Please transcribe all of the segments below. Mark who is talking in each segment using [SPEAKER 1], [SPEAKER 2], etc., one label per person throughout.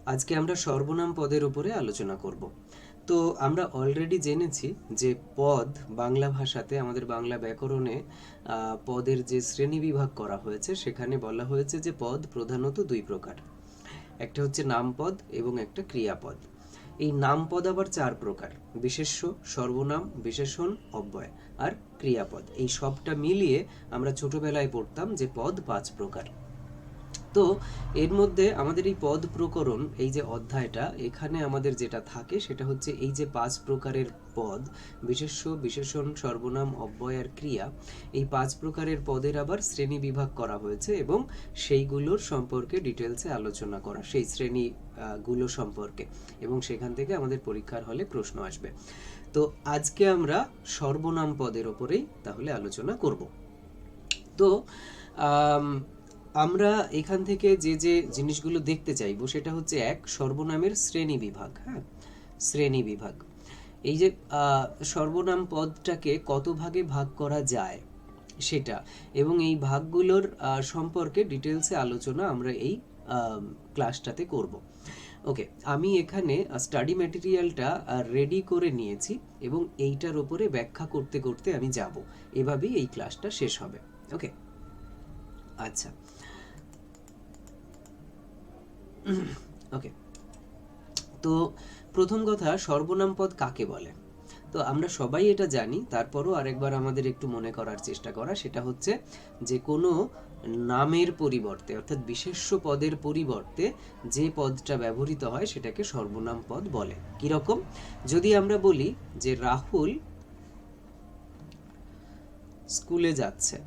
[SPEAKER 1] আজকে আমরা সর্বনাম পদের উপরে আলোচনা করব। তো আমরা অলরেডি জেনেছি যে পদ বাংলা ভাষাতে আমাদের বাংলা ব্যাকরণে পদের যে শ্রেণীবিভাগ করা হয়েছে সেখানে বলা হয়েছে যে পদ প্রধানত দুই প্রকার। একটা হচ্ছে নামপদ এবং একটা ক্রিয়াপদ। এই নামপদ আবার চার প্রকার: বিশেষ্য, সর্বনাম, বিশেষণ, অব্যয় আর ক্রিয়াপদ। এই সবটা মিলিয়ে আমরা ছোটবেলায় পড়তাম যে পদ পাঁচ প্রকার। তো এর মধ্যে আমাদের এই পদ প্রকরণ, এই যে অধ্যায়টা, এখানে আমাদের যেটা থাকে সেটা হচ্ছে এই যে পাঁচ প্রকারের পদ, বিশেষ্য, বিশেষণ, সর্বনাম, অব্যয় আর ক্রিয়া, এই পাঁচ প্রকারের পদের আবার শ্রেণী বিভাগ করা হয়েছে এবং সেইগুলোর সম্পর্কে ডিটেলসে আলোচনা করা, সেই শ্রেণী গুলো সম্পর্কে, এবং সেখান থেকে আমাদের পরীক্ষার হলে প্রশ্ন আসবে। তো আজকে আমরা সর্বনাম পদের ওপরেই তাহলে আলোচনা করব। তো আমরা এখান থেকে যে যে জিনিসগুলো দেখতে চাইবো সেটা হচ্ছে এক, সর্বনামের শ্রেণী বিভাগ। হ্যাঁ, শ্রেণী বিভাগ। এই যে সর্বনাম পদটাকে কত ভাগে ভাগ করা যায় সেটা, এবং এই ভাগগুলোর সম্পর্কে ডিটেলসে আলোচনা আমরা এই ক্লাসটাতে করব। ওকে, আমি এখানে স্টাডি ম্যাটেরিয়ালটা রেডি করে নিয়েছি এবং এইটার উপরে ব্যাখ্যা করতে করতে আমি যাব, এভাবেই এই ক্লাসটা শেষ হবে। ওকে, আচ্ছা, ওকে। তো প্রথম কথা, সর্বনাম পদ কাকে বলে? তো আমরা সবাই এটা জানি, তারপরও আরেকবার আমাদের একটু মনে করার চেষ্টা করা, সেটা হচ্ছে যে কোনো নামের পরিবর্তে, অর্থাৎ বিশেষ্য পদের পরিবর্তে যে পদটা ব্যবহৃত হয় সেটাকে সর্বনাম পদ বলে। কিরকম? যদি আমরা বলি যে রাহুল স্কুলে যাচ্ছে,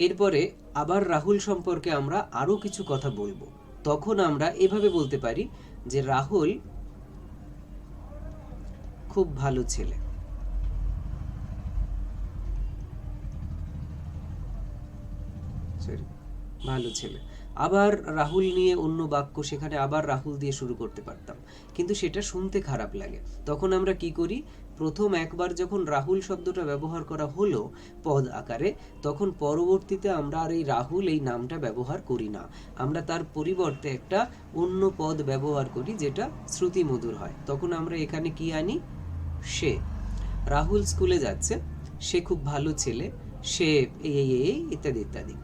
[SPEAKER 1] এরপরে আবার রাহুল সম্পর্কে আমরা আরো কিছু কথা বলবো, তখন আমরা এভাবে বলতে পারি যে রাহুল খুব ভালো ছেলে। ভালো ছেলে। আবার রাহুল নিয়ে অন্য বাক্য, সেখানে আবার রাহুল দিয়ে শুরু করতে পারতাম, কিন্তু সেটা শুনতে খারাপ লাগে। তখন আমরা কি করি? প্রথম একবার যখন রাহুল শব্দটা ব্যবহার করা হলো পদ আকারে, তখন পরবর্তীতে আমরা আর এই রাহুল এই নামটা ব্যবহার করি না। আমরা তার পরিবর্তে একটা অন্য পদ ব্যবহার করি যেটা শ্রুতি মধুর হয়। তখন আমরা এখানে কি আনি? সে। রাহুল স্কুলে যাচ্ছে, সে খুব ভালো ছেলে, সে এই ইত্যাদি ইত্যাদি।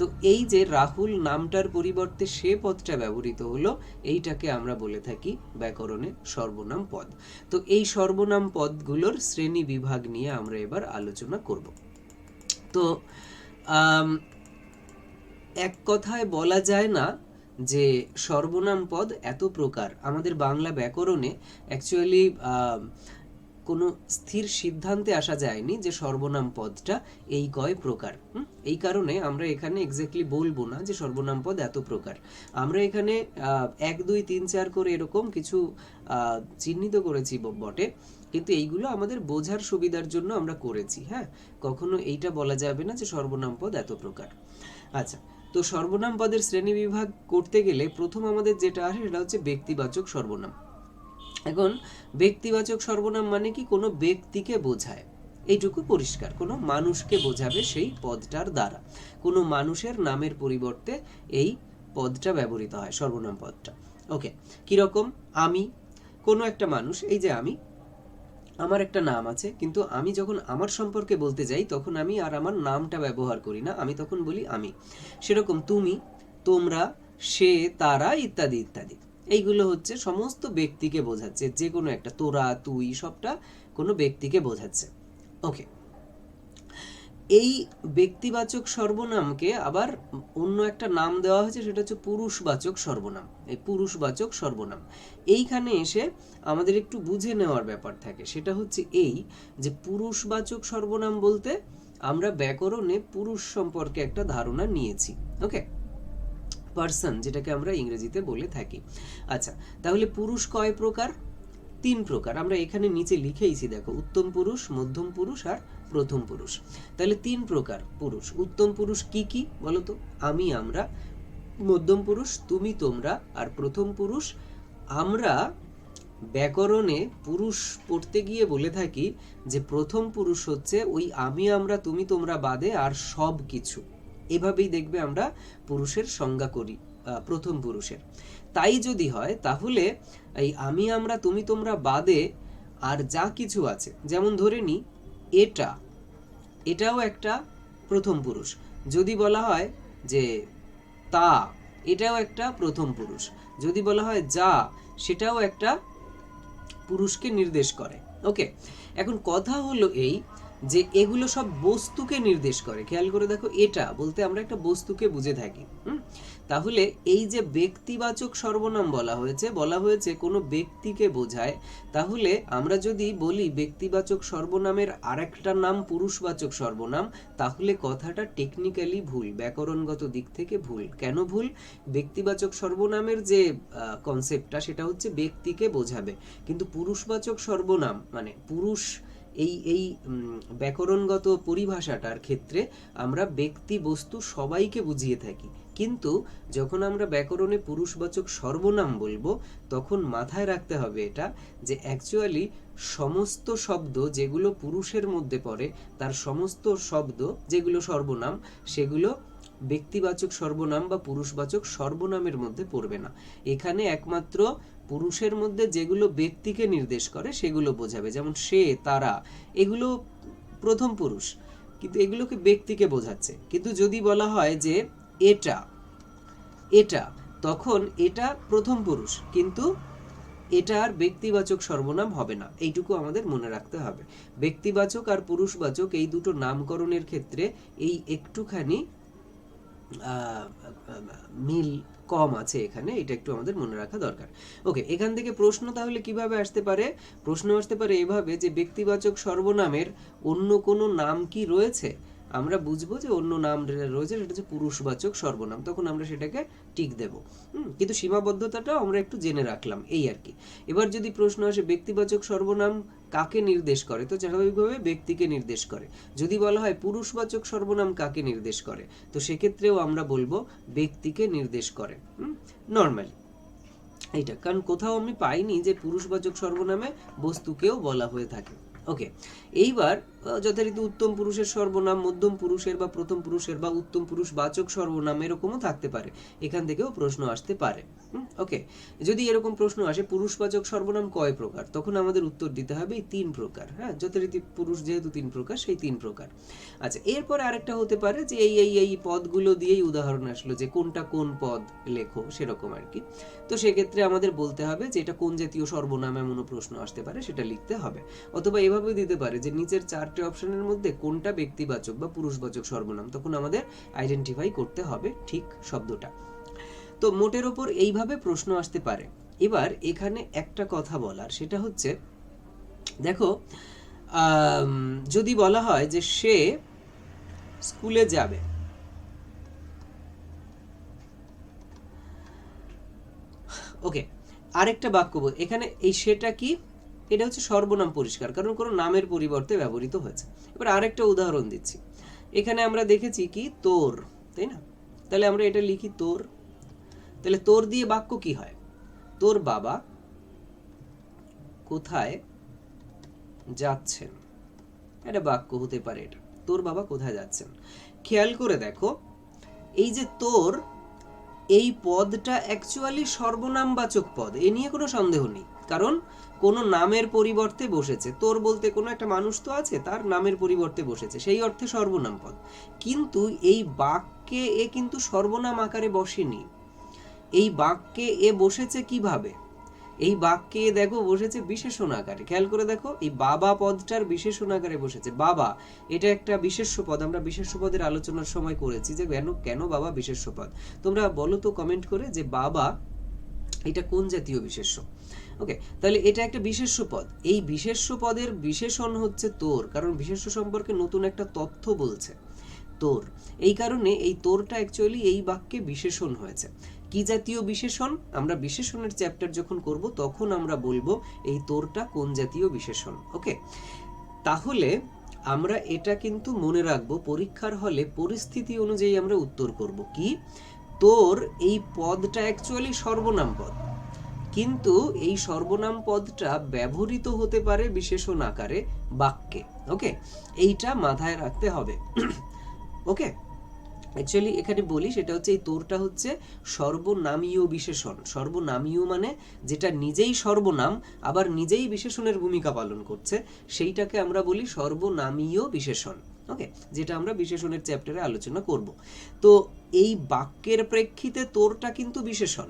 [SPEAKER 1] তো এই যে রাহুল নামটার পরিবর্তে সে পদটা ব্যবহৃত হলো, এইটাকে আমরা বলে থাকি ব্যাকরণে সর্বনাম পদ। তো এই সর্বনাম পদগুলোর শ্রেণী বিভাগ নিয়ে আমরা এবার আলোচনা করব। তো এক কথায় বলা যায় না যে সর্বনাম পদ এত প্রকার। আমাদের বাংলা ব্যাকরণে অ্যাকচুয়ালি কোনো স্থির সিদ্ধান্তে আসা যায়নি যে সর্বনাম পদটা এই কয় প্রকার। এই কারণে আমরা এখানে এক্স্যাক্টলি বলবো না যে সর্বনাম পদ এত প্রকার। আমরা এখানে 1 2 3 4 করে এরকম কিছু চিহ্নিত করেছি বটে, কিন্তু এইগুলো আমাদের বোঝার সুবিধার জন্য আমরা করেছি। হ্যাঁ, কখনো এইটা বলা যাবে না যে সর্বনাম পদ এত প্রকার। আচ্ছা, তো সর্বনাম পদের শ্রেণী বিভাগ করতে গেলে প্রথম আমাদের যেটা আসে সেটা হচ্ছে ব্যক্তিবাচক সর্বনাম। এখন ব্যক্তিবাচক সর্বনাম মানে কি? কোনো ব্যক্তিকে বোঝায়, এইটুকু পরিষ্কার। কোনো মানুষকে বোঝাবে সেই পদটার দ্বারা। কোনো মানুষের নামের পরিবর্তে এই পদটা ব্যবহৃত হয়, সর্বনাম পদটা। ওকে, কিরকম? আমি, কোনো একটা মানুষ, এই যে আমি, আমার একটা নাম আছে, কিন্তু আমি যখন আমার সম্পর্কে বলতে যাই তখন আমি আর আমার নামটা ব্যবহার করি না, আমি তখন বলি আমি। সেরকম তুমি, তোমরা, সে, তারা ইত্যাদি ইত্যাদি, এইগুলো হচ্ছে সমস্ত ব্যক্তিকে বোঝাচ্ছে। যে কোনো একটা, তোরা, তুই, সবটা কোনো ব্যক্তিকে বোঝাচ্ছে। ওকে, এই ব্যক্তিবাচক সর্বনামকে আবার অন্য একটা নাম দেওয়া হয়েছে, সেটা হচ্ছে পুরুষবাচক সর্বনাম। এই পুরুষবাচক সর্বনাম, এইখানে এসে আমাদের একটু বুঝে নেওয়ার ব্যাপার থাকে। সেটা হচ্ছে এই যে পুরুষবাচক সর্বনাম বলতে আমরা ব্যাকরণে পুরুষ সম্পর্কে একটা ধারণা নিয়েছি। ওকে, পার্সন, যেটাকে আমরা ইংরেজিতে বলে থাকি। আচ্ছা, তাহলে পুরুষ কয় প্রকার? 3 প্রকার। আমরা এখানে নিচে লিখেইছি, দেখো, উত্তম পুরুষ, মধ্যম পুরুষ আর প্রথম পুরুষ। তাহলে 3 প্রকার পুরুষ। উত্তম পুরুষ কি কি বলো তো? আমি, আমরা। মধ্যম পুরুষ তুমি, তোমরা। আর প্রথম পুরুষ আমরা ব্যাকরণে পুরুষ পড়তে গিয়ে বলে থাকি যে প্রথম পুরুষ হচ্ছে ওই আমি, আমরা, তুমি, তোমরা বাদে আর সব কিছু। এভাবেই দেখবে আমরা পুরুষের সংজ্ঞা করি প্রথম পুরুষের। তাই যদি হয় তাহলে এই আমি আমরা তুমি তোমরা বাদে আর যা কিছু আছে, যেমন ধরে নি এটা, এটাও একটা প্রথম পুরুষ। যদি বলা হয় যে তা, এটাও একটা প্রথম পুরুষ। যদি বলা হয় যা, সেটাও একটা পুরুষকে নির্দেশ করে। ওকে, এখন কথা হলো এই যে এগুলো সব বস্তুকে নির্দেশ করে। খেয়াল করে দেখো, এটা বলতে আমরা একটা বস্তুকে বুঝে থাকি। তাহলে এই যে ব্যক্তিবাচক সর্বনাম বলা হয়েছে কোনো ব্যক্তিকে বোঝায়। তাহলে আমরা যদি বলি ব্যক্তিবাচক সর্বনামের আরেকটা নাম পুরুষবাচক সর্বনাম, তাহলে কথাটা টেকনিক্যালি ভুল, ব্যাকরণগত দিক থেকে ভুল। কেন ভুল? ব্যক্তিবাচক সর্বনামের যে কনসেপ্টটা সেটা হচ্ছে ব্যক্তিকে বোঝাবে, কিন্তু পুরুষবাচক সর্বনাম মানে পুরুষ, এই ব্যাকরণগত পরিভাষাটার ক্ষেত্রে আমরা ব্যক্তি বস্তু সবাইকে বুঝিয়ে থাকি। কিন্তু যখন আমরা ব্যাকরণে পুরুষবাচক সর্বনাম বলবো, তখন মাথায় রাখতে হবে এটা যে অ্যাকচুয়ালি সমস্ত শব্দ যেগুলো পুরুষের মধ্যে পড়ে, তার সমস্ত শব্দ যেগুলো সর্বনাম, সেগুলো ব্যক্তিবাচক সর্বনাম বা পুরুষবাচক সর্বনামের মধ্যে পড়বে না। এখানে একমাত্র পুরুষের মধ্যে যেগুলো ব্যক্তিকে নির্দেশ করে সেগুলো বোঝাবে, যেমন সে, তারা, এগুলো প্রথম পুরুষ, কিন্তু এগুলোকে ব্যক্তিকে বোঝাচ্ছে। কিন্তু যদি বলা হয় যে এটা, এটা, তখন এটা প্রথম পুরুষ, কিন্তু এটা আর ব্যক্তিবাচক সর্বনাম হবে না। এইটুকু আমাদের মনে রাখতে হবে। ব্যক্তিবাচক আর পুরুষবাচক এই দুটো নামকরণের ক্ষেত্রে এই একটুখানি মিল কম আছে এখানে, এটা একটু আমাদের মনে রাখা দরকার। ওকে, এখান থেকে প্রশ্ন তাহলে কিভাবে আসতে পারে? প্রশ্ন আসতে পারে এভাবে যে ব্যক্তিবাচক সর্বনামের অন্য কোনো নাম কি রয়েছে? আমরা বুঝবো যে অন্য নাম রয়েছে, সেটা হচ্ছে পুরুষবাচক সর্বনাম, তখন আমরা সেটাকে টিক দেব। কিন্তু সীমাবদ্ধতাটাও আমরা একটু জেনে রাখলাম, এই আর কি। এবার যদি প্রশ্ন আসে ব্যক্তিবাচক সর্বনাম কাকে নির্দেশ করে, তো স্বাভাবিকভাবে ব্যক্তিকে নির্দেশ করে। যদি বলা হয় পুরুষবাচক সর্বনাম কাকে নির্দেশ করে, তো সেক্ষেত্রেও আমরা বলবো ব্যক্তিকে নির্দেশ করে। নর্মালি এইটা, কারণ কোথাও আমি পাইনি যে পুরুষবাচক সর্বনামে বস্তুকেও বলা হয়ে থাকে। ওকে, এইবার যথারীতি উত্তম পুরুষের সর্বনাম মধ্যম পুরুষের বা প্রথম পুরুষের বা উত্তম পুরুষ বাচক সর্বনাম এরকমও থাকতে পারে, এখান থেকেও প্রশ্ন আসতে পারে। ওকে, যদি এরকম প্রশ্ন আসে পুরুষবাচক সর্বনাম কয় প্রকার, তখন আমাদের উত্তর দিতে হবে এই 3 প্রকার। হ্যাঁ, যথারীতি পুরুষ যেহেতু 3 প্রকার, সেই 3 প্রকার। আচ্ছা, এরপর আরেকটা হতে পারে যে এই পদগুলো দিয়েই উদাহরণ আসলো যে কোনটা কোন পদ লেখো, সেরকম আর কি। তো সেক্ষেত্রে আমাদের বলতে হবে যে এটা কোন জাতীয় সর্বনাম, এমনও প্রশ্ন আসতে পারে, সেটা লিখতে হবে। অথবা এভাবে দিতে পারে যে নিচের 4টে অপশনের মধ্যে কোনটা ব্যক্তিবাচক বা পুরুষবাচক সর্বনাম, তখন আমাদের আইডেন্টিফাই করতে হবে ঠিক শব্দটা। তো মোটের ওপর এইভাবে প্রশ্ন আসতে পারে। এবার এখানে একটা কথা বলার, সেটা হচ্ছে দেখো, যদি বলা হয় যে সে স্কুলে যাবে, ওকে, আরেকটা বাক্য এখানে এই সেটা কি, এটা হচ্ছে সর্বনাম পরিষ্কার, কারণ কোনো নামের পরিবর্তে ব্যবহৃত হয়েছে। এবার আরেকটা উদাহরণ দিচ্ছি, এখানে আমরা দেখেছি কি তোর, তাই না? তাহলে আমরা এটা লিখি তোর। তাহলে তোর দিয়ে বাক্য কি হয়? তোর বাবা কোথায় যাচ্ছেন, এটা বাক্য হতে পারে। এটা তোর বাবা কোথায় যাচ্ছেন। খেয়াল করে দেখো, এই যে তোর, এই পদটা অ্যাকচুয়ালি সর্বনামবাচক পদ, এ নিয়ে কোনো সন্দেহ নেই, কারণ কোনো নামের পরিবর্তে বসেছে। তোর বলতে কোনো একটা মানুষ তো আছে, তার নামের পরিবর্তে বসেছে, সেই অর্থে সর্বনাম পদ। কিন্তু এই বাক্যে এ কিন্তু সর্বনাম আকারে বসেনি। এই বাক্যে এ বসেছে কিভাবে? এই বাক্যে দেখো বসেছে বিশেষণ আকারে। খেয়াল করে দেখো, এই বাবা পদটার বিশেষণ আকারে বসেছে। বাবা, এটা একটা বিশেষ্য পদ, আমরা বিশেষ্য পদের আলোচনার সময় করেছি যে কেন বাবা বিশেষ্য পদ। তোমরা বলো তো কমেন্ট করে যে বাবা এটা কোন জাতীয় বিশেষ্য। ওকে, তাহলে এটা একটা বিশেষ্য পদ। এই বিশেষ্য পদের বিশেষণ হচ্ছে তোর, কারণ বিশেষ্য সম্পর্কে নতুন একটা তথ্য বলছে তোর। এই কারণে এই তোরটা অ্যাকচুয়ালি এই বাক্যে বিশেষণ হয়েছে। কি জাতীয় বিশেষণ? আমরা বিশেষণের চ্যাপ্টার যখন করব তখন আমরা বলবো এই তোরটা কোন জাতীয় বিশেষণ। ওকে, তাহলে আমরা এটা কিন্তু মনে রাখবো, পরীক্ষার হলে পরিস্থিতি অনুযায়ী আমরা উত্তর করব। কি, তোর এই পদটা অ্যাকচুয়ালি সর্বনাম পদ, কিন্তু এই সর্বনাম পদটা ব্যবহৃত হতে পারে বিশেষণ আকারে বাক্যে। ওকে, এইটা মাথায় রাখতে হবে। ওকে, অ্যাকচুয়ালি এখানে বলি সেটা হচ্ছে এই তোরটা হচ্ছে সর্বনামীয় বিশেষণ। সর্বনামীয় মানে যেটা নিজেই সর্বনাম আবার নিজেই বিশেষণের ভূমিকা পালন করছে, সেইটাকে আমরা বলি সর্বনামীয় বিশেষণ। ওকে, যেটা আমরা বিশেষণের চ্যাপ্টারে আলোচনা করব। তো এই বাক্যের প্রেক্ষিতে তোরটা কিন্তু বিশেষণ।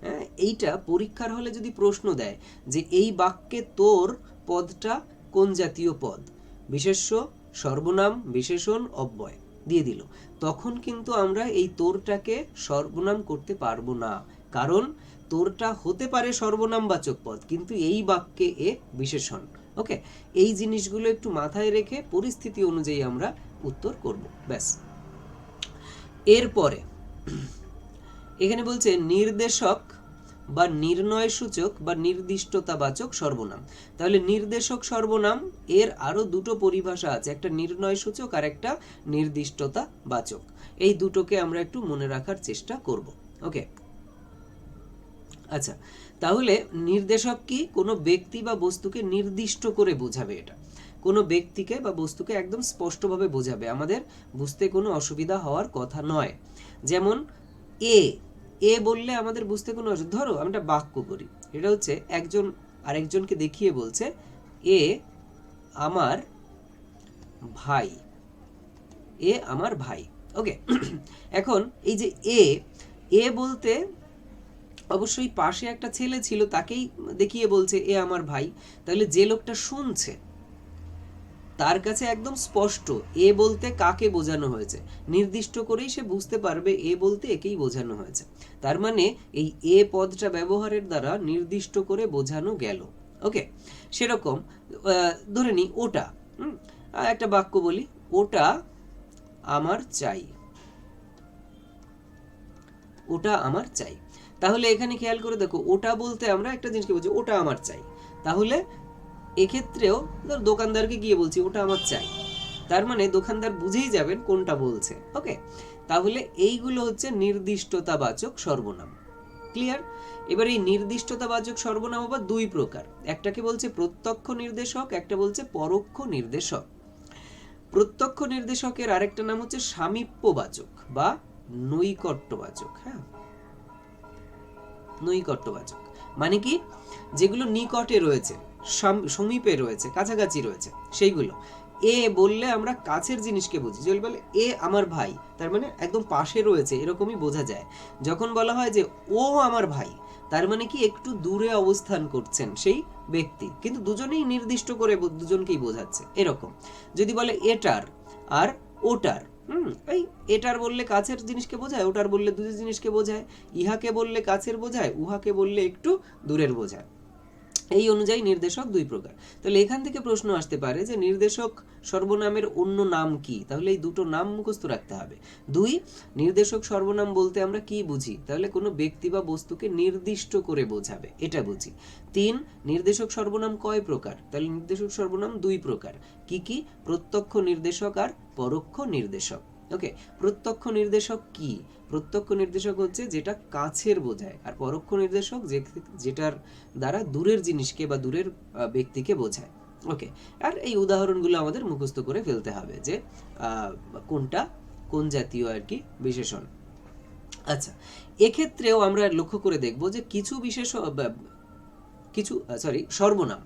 [SPEAKER 1] হ্যাঁ, এইটা পরীক্ষার হলে যদি প্রশ্ন দেয় যে এই বাক্যে তোর পদটা কোন জাতীয় পদ, বিশেষ্য, সর্বনাম, বিশেষণ, অব্যয় দিয়ে দিল, তখন কিন্তু আমরা এই তোরটাকে সর্বনাম করতে পারবো না, কারণ তোরটা হতে পারে সর্বনামবাচক পদ কিন্তু এই বাক্যে এ বিশেষণ। ওকে, এই জিনিসগুলো একটু মাথায় রেখে পরিস্থিতি অনুযায়ী আমরা উত্তর করব। ব্যাস। এরপরে এখানে বলছে নির্দেশক বা নির্ণয় সূচক বা নির্দিষ্টতাবাচক সর্বনাম। তাহলে নির্দেশক সর্বনাম এর আরো দুটো পরিভাষা আছে, একটা নির্ণয় সূচক আর একটা নির্দিষ্টতাবাচক। এই দুটোকে আমরা একটু মনে রাখার চেষ্টা করব। ওকে, আচ্ছা, তাহলে নির্দেশক কি? কোনো ব্যক্তি বা বস্তুকে নির্দিষ্ট করে বোঝাবে। এটা কোনো ব্যক্তিকে বা বস্তুকে একদম স্পষ্টভাবে বোঝাবে, আমাদের বুঝতে কোনো অসুবিধা হওয়ার কথা নয়। যেমন এ এ বললে আমাদের বুঝতে কোনো অসুবিধা, ধরো আমরা বাক্য করি, এটা হচ্ছে একজন আরেকজনকে দেখিয়ে বলছে এ আমার ভাই, এ আমার ভাই। ওকে, এখন এই যে এ বলতে অবশ্যই পাশে একটা ছেলে ছিল, তাকেই দেখিয়ে বলছে এ আমার ভাই। তাহলে যে লোকটা শুনছে তার কাছে একদম স্পষ্ট এ বলতে কাকে বোঝানো হয়েছে, নির্দিষ্ট করেই সে বুঝতে পারবে এ বলতে একেই বোঝানো হয়েছে। তার মানে এই এ পদটা ব্যবহারের দ্বারা নির্দিষ্ট করে বোঝানো গেল। ওকে, সেরকম ধরে নি ওটা, একটা বাক্য বলি, ওটা আমার চাই, ওটা আমার চাই। তাহলে এখানে খেয়াল করে দেখো, ওটা বলতে আমরা একটা জিনিসকে বলছি ওটা আমার চাই। তাহলে এক্ষেত্রেও ধর দোকানদারকে গিয়ে বলছি ওটা আমার চাই, তার মানে দোকানদার বুঝেই যাবেন কোনটা বলছে। ওকে, তাহলে এইগুলো হচ্ছে নির্দিষ্টতাবাচক সর্বনাম। ক্লিয়ার? এবার এই নির্দিষ্টতাবাচক সর্বনাম আবার দুই প্রকার, একটাকে বলছে প্রত্যক্ষ নির্দেশক, একটা বলছে পরোক্ষ নির্দেশক। প্রত্যক্ষ নির্দেশকের আরেকটা নাম হচ্ছে সামীপ্যবাচক বা নৈকট্যবাচক। হ্যাঁ, নৈকট্যবাচক মানে কি? যেগুলো নিকটে রয়েছে, সমীপে রয়েছে, কাছাকাছি রয়েছে, সেইগুলো। এ বললে আমরা কাছের জিনিসকে বুঝি, যদি বলে এ আমার ভাই, তার মানে একদম পাশে রয়েছে, এরকমই বোঝা যায়। যখন বলা হয় যে ও আমার ভাই, তার মানে কি একটু দূরে অবস্থান করছেন সেই ব্যক্তি, কিন্তু দুজনেই নির্দিষ্ট করে দুজনকেই বোঝাচ্ছে, এরকম। যদি বলে এটার আর ওটার, এই এটার বললে কাছের জিনিসকে বোঝায়, ওটার বললে দূরের জিনিসকে বোঝায়, ইহাকে বললে কাছের বোঝায়, উহাকে বললে একটু দূরের বোঝায়। এই অনুযায়ী নির্দেশক দুই প্রকার। তাহলে এখান থেকে প্রশ্ন আসতে পারে যে নির্দেশক সর্বনামের অন্য নাম কি? তাহলে এই দুটো নাম মুখস্থ রাখতে হবে। দুই, নির্দেশক সর্বনাম বলতে আমরা কি বুঝি? তাহলে কোনো ব্যক্তি বা বস্তুকে নির্দিষ্ট করে বোঝাবে, এটা বুঝি। তিন, নির্দেশক সর্বনাম কয় প্রকার? তাহলে নির্দেশক সর্বনাম দুই প্রকার। কি কি? প্রত্যক্ষ নির্দেশক আর পরোক্ষ নির্দেশক। ওকে, প্রত্যক্ষ নির্দেশক কি? প্রত্যক্ষ নির্দেশক হচ্ছে যেটা কাছের বোঝায়, আর পরোক্ষ নির্দেশক যেটার দ্বারা দূরের জিনিসকে বা দূরের ব্যক্তিকে বোঝায়। ওকে, আর এই উদাহরণগুলো আমাদের মুখস্থ করে ফেলতে হবে যে কোনটা কোন জাতীয় আর কি বিশেষণ। আচ্ছা, এক্ষেত্রেও আমরা লক্ষ্য করে দেখব যে কিছু সর্বনাম,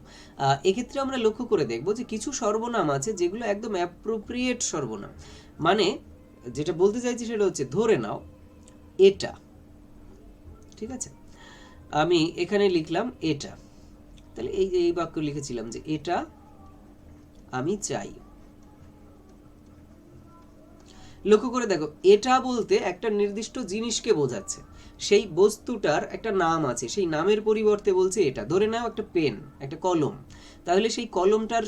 [SPEAKER 1] এক্ষেত্রে আমরা লক্ষ্য করে দেখব যে কিছু সর্বনাম আছে যেগুলো একদম অ্যাপ্রোপ্রিয়েট সর্বনাম। মানে যেটা বলতে চাইছি সেটা হচ্ছে, ধরে নাও এটা, ঠিক আছে, আমি এখানে লিখলাম এটা, তাহলে এই যে এই বাক্য লিখেছিলাম যে এটা আমি চাই। লক্ষ্য করে দেখো, এটা বলতে একটা নির্দিষ্ট জিনিসকে বোঝাচ্ছে, সেই বস্তুটার একটা নাম আছে, সেই নামের পরিবর্তে বলছে এটা। ধরে নাও একটা পেন, একটা কলম, তাহলে সেই কলমটার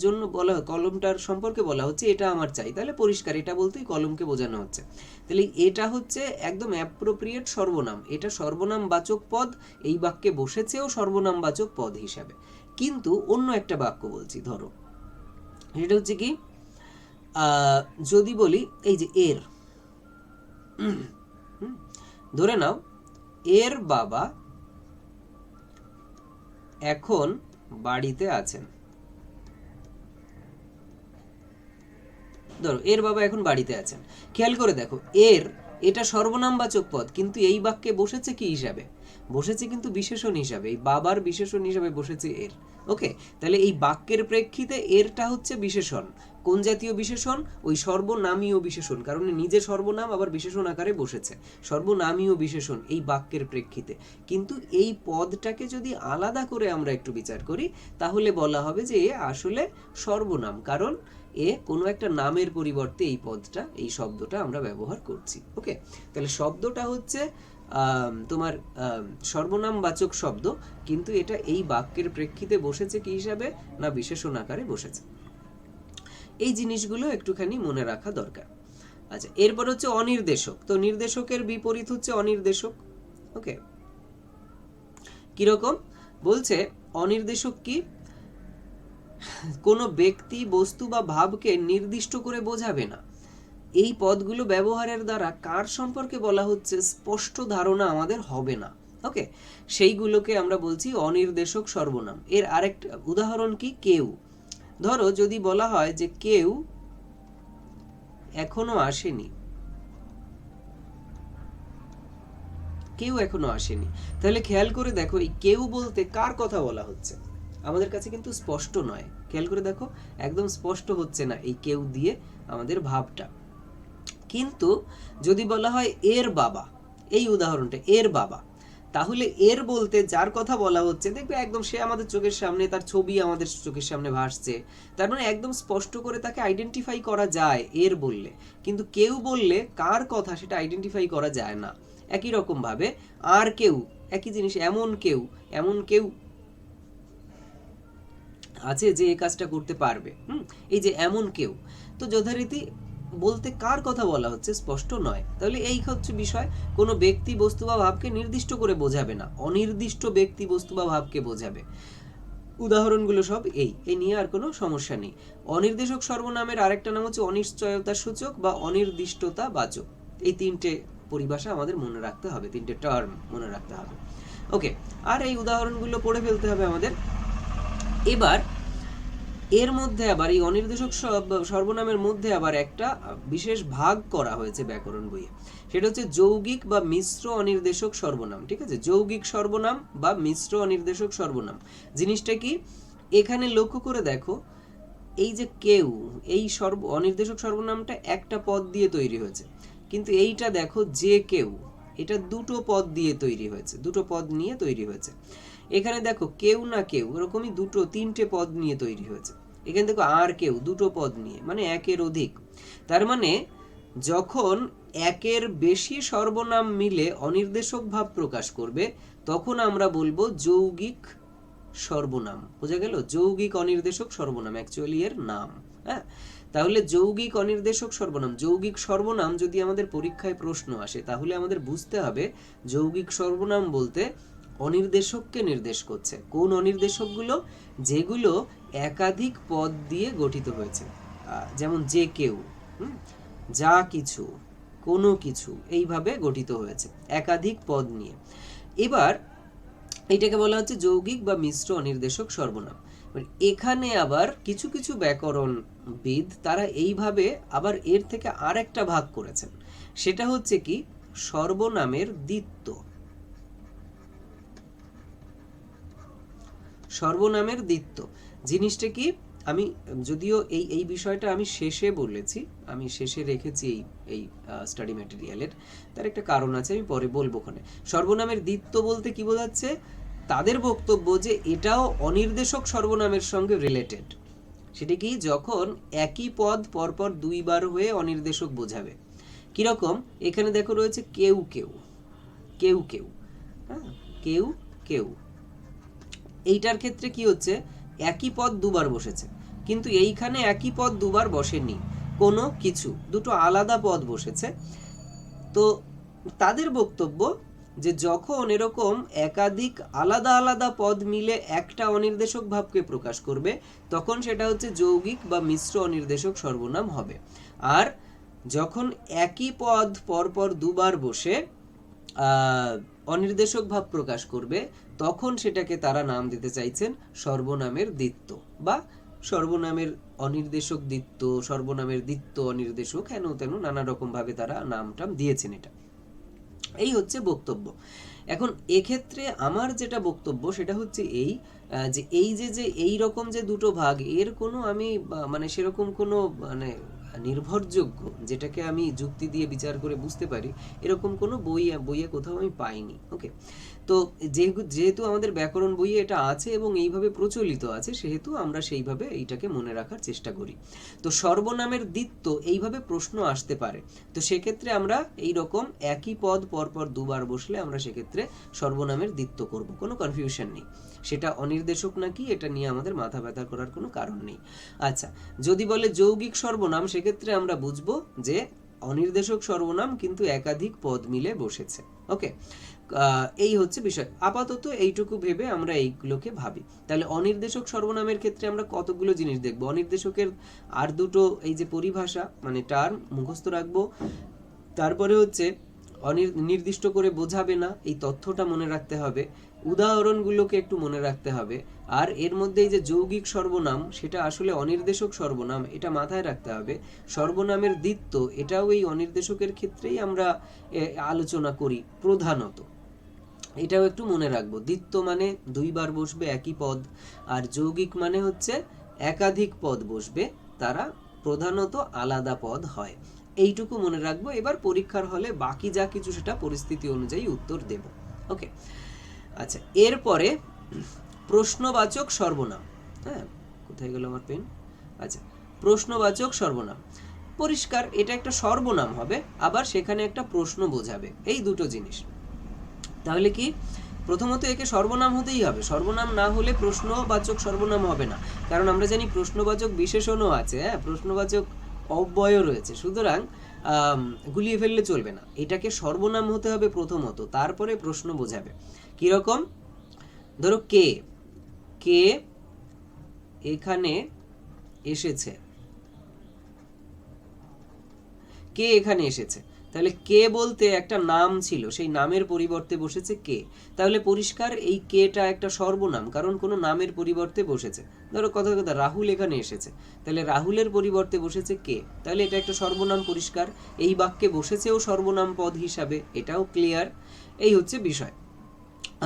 [SPEAKER 1] জন্য বলা, কলমটার সম্পর্কে বলা হচ্ছে এটা আমার চাই, তাহলে পরিষ্কার এটা বলতেই কলমকে বোঝানো হচ্ছে। তাহলে এটা হচ্ছে একদম অ্যাপ্রোপ্রিয়েট সর্বনাম, এটা সর্বনাম বাচক পদ, এই বাক্যে বসেছেও সর্বনাম বাচক পদ হিসাবে। কিন্তু অন্য একটা বাক্য বলছি, ধরো এটা হচ্ছে কি, যদি বলি এই যে এর, ধরে নাও এর বাবা এখন বাড়িতে আছেন। ধরো এর বাবা এখন বাড়িতে আছেন, খেয়াল করে দেখো এর, এটা সর্বনামবাচক পদ, কিন্তু এই বাক্যে বসেছে কি হিসাবে? বসেছে কিন্তু বিশেষণ হিসাবে, এই বাবার বিশেষণ হিসাবে বসেছে এর। ওকে, তাহলে এই বাক্যের প্রেক্ষিতে এরটা হচ্ছে বিশেষণ। কোন জাতীয় বিশেষণ? ওই সর্বনামীয় বিশেষণ, কারণ নিজে সর্বনাম আবার বিশেষণ আকারে বসেছে, সর্বনামীয় বিশেষণ এই বাক্যের প্রেক্ষিতে। কিন্তু এই পদটাকে যদি আলাদা করে আমরা একটু বিচার করি, তাহলে বলা হবে যে এ আসলে সর্বনাম, কারণ এ কোনো একটা নামের পরিবর্তে এই পদটা, এই শব্দটা আমরা ব্যবহার করছি। ওকে, তাহলে শব্দটা হচ্ছে তোমার সর্বনামবাচক শব্দ, কিন্তু এটা এই বাক্যের প্রেক্ষিতে বসেছে কি হিসাবে? না বিশেষণ আকারে বসেছে। এই জিনিসগুলো একটুখানি মনে রাখা দরকার। আচ্ছা, এরপর হচ্ছে অনির্দেশক। তো নির্দেশকের বিপরীত হচ্ছে অনির্দেশক। ওকে, কিরকম বলছে? অনির্দেশক কি? কোনো ব্যক্তি, বস্তু বা ভাবকে নির্দিষ্ট করে বোঝাবে না। এই পদগুলো ব্যবহারের দ্বারা কার সম্পর্কে বলা হচ্ছে স্পষ্ট ধারণা আমাদের হবে না। ওকে, সেইগুলোকে আমরা বলছি অনির্দেশক সর্বনাম। এর আরেকটা উদাহরণ কি? কেউ। ধরো যদি বলা হয় যে কেউ এখনো আসেনি, কেউ এখনো আসেনি, তাহলে খেয়াল করে দেখো এই কেউ বলতে কার কথা বলা হচ্ছে? আমাদের কাছে কিন্তু স্পষ্ট নয়। খেয়াল করে দেখো, একদম স্পষ্ট হচ্ছে না এই কেউ দিয়ে আমাদের ভাবটা। কিন্তু যদি বলা হয় এর বাবা, এই উদাহরণটা এর বাবা, তাহলে এর বলতে যার কথা বলা হচ্ছে, দেখবে একদম সে আমাদের চোখের সামনে, তার ছবি আমাদের চোখের সামনে ভাসছে, তার মানে একদম স্পষ্ট করে তাকে আইডেন্টিফাই করা যায় এর বললে। কিন্তু কেউ বললে কার কথা সেটা আইডেন্টিফাই করা যায় না। একই রকম ভাবে আর কেউ, একই জিনিস, এমন কেউ, এমন কেউ আছে যে এই কাজটা করতে পারবে। এই যে এমন কেউ, তো যথারীতি বলতে কার কথা বলা হচ্ছে স্পষ্ট নয়। তাহলে এই হচ্ছে বিষয়, কোনো ব্যক্তি, বস্তু বা ভাবকে নির্দিষ্ট করে বোঝাবে না, অনির্দিষ্ট ব্যক্তি, বস্তু বা ভাবকে বোঝাবে। উদাহরণগুলো সব এই নিয়ে আর কোনো সমস্যা নেই। অনির্দেশক সর্বনামের আরেকটা নাম হচ্ছে অনিশ্চয়তা সূচক বা অনির্দিষ্টতা বাচক। এই তিনটে পরিভাষা আমাদের মনে রাখতে হবে, তিনটে টার্ম মনে রাখতে হবে। ওকে, আর এই উদাহরণগুলো পড়ে ফেলতে হবে আমাদের। এবার এর মধ্যে আবার এই অনির্দেশক সর্বনামের মধ্যে আবার একটা বিশেষ ভাগ করা হয়েছে ব্যাকরণ বইয়ে, সেটা হচ্ছে যৌগিক বা মিশ্র অনির্দেশক সর্বনাম। ঠিক আছে, যৌগিক সর্বনাম বা মিশ্র অনির্দেশক সর্বনাম জিনিসটা কি? এখানে লক্ষ্য করে দেখো, এই যে কেউ, এই অনির্দেশক সর্বনামটা একটা পদ দিয়ে তৈরি হয়েছে, কিন্তু এইটা দেখো যে কেউ, এটা দুটো পদ দিয়ে তৈরি হয়েছে, দুটো পদ নিয়ে তৈরি হয়েছে। এখানে দেখো কেউ না কেউ, এরকমই দুটো তিনটে পদ নিয়ে তৈরি হয়েছে। এখানে দেখো আর কেউ, দুটো পদ নিয়ে, মানে একের অধিক। তার মানে যখন একের বেশি সর্বনাম মিলে অনির্দেশক ভাব প্রকাশ করবে, তখন আমরা বলবো যৌগিক সর্বনাম। বোঝা গেল? যৌগিক অনির্দেশক সর্বনাম অ্যাকচুয়ালি এর নাম। হ্যাঁ, তাহলে যৌগিক অনির্দেশক সর্বনাম, যৌগিক সর্বনাম যদি আমাদের পরীক্ষায় প্রশ্ন আসে, তাহলে আমাদের বুঝতে হবে যৌগিক সর্বনাম বলতে অনির্দেশককে নির্দেশ করছে। কোন অনির্দেশকগুলো? যেগুলো একাধিক পদ দিয়ে গঠিত হয়েছে, যেমন যে কেউ, যা কিছু, কোনো কিছু, এইভাবে গঠিত হয়েছে একাধিক পদ নিয়ে। এবার এটাকে বলা হচ্ছে যৌগিক বা মিশ্র অনির্দেশক সর্বনাম। এখানে আবার কিছু কিছু ব্যাকরণবিদ তারা এইভাবে আবার এর থেকে আরেকটা ভাগ করেছেন, সেটা হচ্ছে কি সর্বনামের দ্বিত্ব। সর্বনামের দ্বিত্ব জিনিসটা কি? আমি যদিও এই বিষয়টা আমি শেষে বলেছি, আমি শেষে রেখেছি এই স্টাডি ম্যাটেরিয়ালের, তার একটা কারণ আছে, আমি পরে বলবো। ওখানে সর্বনামের দ্বিত্ব বলতে কি বোঝাচ্ছে? তাদের বক্তব্য যে এটাও অনির্দেশক সর্বনামের সঙ্গে রিলেটেড। সেটা কি? যখন একই পদ পরপর দুইবার হয়ে অনির্দেশক বোঝাবে। কিরকম? এখানে দেখো রয়েছে কেউ কেউ, কেউ কেউ, হ্যাঁ, কেউ কেউ, এইটার ক্ষেত্রে কি হচ্ছে? একই পদ দুবার বসেছে, কিন্তু এইখানে একই পদ দুবার বসেনি, কোনো কিছু, দুটো আলাদা পদ বসেছে। তো তাদের বক্তব্য যে যখন এরকম একাধিক আলাদা আলাদা পদ মিলে একটা অনির্দেশক ভাবকে প্রকাশ করবে, তখন সেটা হচ্ছে যৌগিক বা মিশ্র অনির্দেশক সর্বনাম হবে। আর যখন একই পদ পরপর দুবার বসে অনির্দেশক ভাব প্রকাশ করবে, তখন সেটাকে তারা নাম দিতে চাইছেন সর্বনামের দ্বিত্ব বা সর্বনামের অনির্দেশক দ্বিত্ব, সর্বনামের দ্বিত্ব অনির্দেশক, হেন তেন নানা রকম ভাবে তারা নাম টাম দিয়েছেন। এটা এই হচ্ছে বক্তব্য। এখন এক্ষেত্রে আমার যেটা বক্তব্য সেটা হচ্ছে এই যে এই যে এই রকম যে দুটো ভাগ, এর কোনো আমি মানে সেরকম কোনো মানে নির্ভরযোগ্য যেটাকে আমি যুক্তি দিয়ে বিচার করে বুঝতে পারি, এরকম কোনো বইয়ে কোথাও আমি পাইনি। ওকে, তো যেহেতু আমাদের ব্যাকরণ বইয়ে এটা আছে এবং এইভাবে প্রচলিত আছে, সেহেতু আমরা সেইভাবে এইটাকে মনে রাখার চেষ্টা করি। তো সর্বনামের দ্বিত্ব এইভাবে প্রশ্ন আসতে পারে, তো সেক্ষেত্রে আমরা এই রকম একই পদ পরপর দুবার বসলে আমরা সেক্ষেত্রে সর্বনামের দ্বিত্ব করব, কোনো কনফিউশন নেই। সেটা অনির্দেশক নাকি এটা নিয়ে আমাদের মাথা ব্যথা করার কোনো কারণ নেই। আচ্ছা, যদি বলে যৌগিক সর্বনাম, সেক্ষেত্রে আমরা বুঝবো যে অনির্দেশক সর্বনাম কিন্তু একাধিক পদ মিলে বসেছে। ওকে, এই হচ্ছে বিষয়। আপাতত এইটুকু ভেবে আমরা এইগুলোকে ভাবি। তাহলে অনির্দেশক সর্বনামের ক্ষেত্রে আমরা কতগুলো জিনিস দেখব। অনির্দেশকের আর দুটো এই যে পরিভাষা মানে টার্ম মুখস্থ রাখবো। তারপরে হচ্ছে নির্দিষ্ট করে বোঝাবে না, এই তথ্যটা মনে রাখতে হবে। উদাহরণগুলোকে একটু মনে রাখতে হবে। আর এর মধ্যে এই যে যৌগিক সর্বনাম, সেটা আসলে অনির্দেশক সর্বনাম, এটা মাথায় রাখতে হবে। সর্বনামের দ্বিত্ব, এটাও এই অনির্দেশকের ক্ষেত্রেই আমরা আলোচনা করি প্রধানত, এটাও একটু মনে রাখবো। দ্বিত্ব মানে দুইবার বসবে একই পদ, আর যৌগিক মানে হচ্ছে একাধিক পদ বসবে, তারা প্রধানত আলাদা পদ হয়। এইটুকু মনে রাখবো। এবার পরীক্ষার হলে বাকি যা কিছু সেটা পরিস্থিতি অনুযায়ী উত্তর দেব। ওকে, আচ্ছা, এরপরে প্রশ্নবাচক সর্বনাম। হ্যাঁ, কোথায় গেল আমার পেন? আচ্ছা, প্রশ্নবাচক সর্বনাম পরিষ্কার, এটা একটা সর্বনাম হবে, আবার সেখানে একটা প্রশ্ন বোঝাবে, এই দুটো জিনিস। তাহলে কি প্রথমত একে সর্বনাম হতেই হবে, সর্বনাম না হলে প্রশ্নবাচক সর্বনাম হবে না। কারণ আমরা জানি প্রশ্নবাচক বিশেষণও আছে, হ্যাঁ, প্রশ্নবাচক অব্যয়ও রয়েছে, সুতরাং গুলিয়ে ফেললে চলবে না। এটাকে সর্বনাম হতে হবে প্রথমত, তারপরে প্রশ্ন বোঝাবে। কিরকম? ধরো কে, কে এখানে এসেছে, কে এখানে এসেছে। তাহলে কে বলতে একটা নাম ছিল, সেই নামের পরিবর্তে বসেছে কে। তাহলে পরিষ্কার এই কেটা একটা সর্বনাম, কারণ কোনো নামের পরিবর্তে বসেছে। ধরো কথা কথা রাহুল এখানে এসেছে, তাহলে রাহুলের পরিবর্তে বসেছে কে, তাহলে এটা একটা সর্বনাম পরিষ্কার। এই বাক্যে বসেছেও সর্বনাম পদ হিসাবে, এটাও ক্লিয়ার। এই হচ্ছে বিষয়।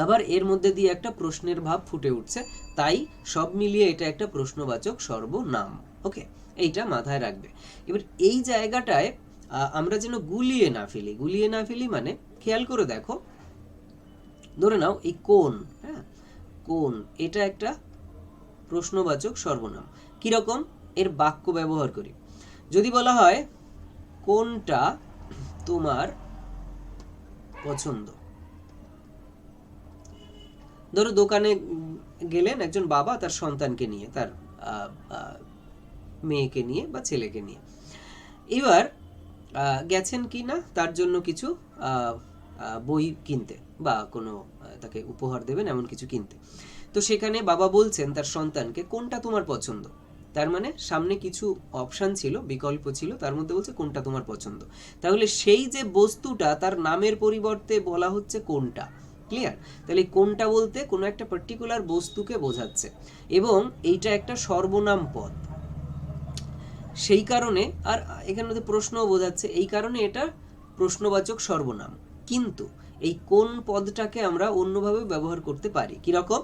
[SPEAKER 1] আবার এর মধ্যে দিয়ে একটা প্রশ্নের ভাব ফুটে উঠছে, তাই সব মিলিয়ে এটা একটা প্রশ্নবাচক সর্বনাম। ওকে, এইটা মাথায় রাখবে। এবার এই জায়গাটায় আমরা যেন গুলিয়ে না ফেলি। গুলিয়ে না ফেলি মানে খেয়াল করে দেখো, ধরে নাও এই কোন, হ্যাঁ, কোন এটা একটা প্রশ্নবাচক সর্বনাম। কিরকম? এর বাক্য ব্যবহার করি। যদি বলা হয় কোনটা তোমার পছন্দ, ধরো দোকানে গেলেন একজন বাবা তার সন্তানকে নিয়ে, তার মেয়েকে নিয়ে বা ছেলেকে নিয়ে। এবার গেছেন কি না তার জন্য কিছু বই কিনতে বা কোনো তাকে উপহার দেবেন এমন কিছু কিনতে। তো সেখানে বাবা বলছেন তার সন্তানকে কোনটা তোমার পছন্দ। তার মানে সামনে কিছু অপশান ছিল, বিকল্প ছিল, তার মধ্যে বলছে কোনটা তোমার পছন্দ। তাহলে সেই যে বস্তুটা তার নামের পরিবর্তে বলা হচ্ছে কোনটা। ক্লিয়ার? তাহলে কোনটা বলতে কোনো একটা পার্টিকুলার বস্তুকে বোঝাচ্ছে, এবং এইটা একটা সর্বনাম পদ, সেই কারণে। আর এখানে মধ্যে প্রশ্নও বোঝাচ্ছে, এই কারণে এটা প্রশ্নবাচক সর্বনাম। কিন্তু এই কোন পদটাকে আমরা অন্যভাবে ব্যবহার করতে পারি। কিরকম?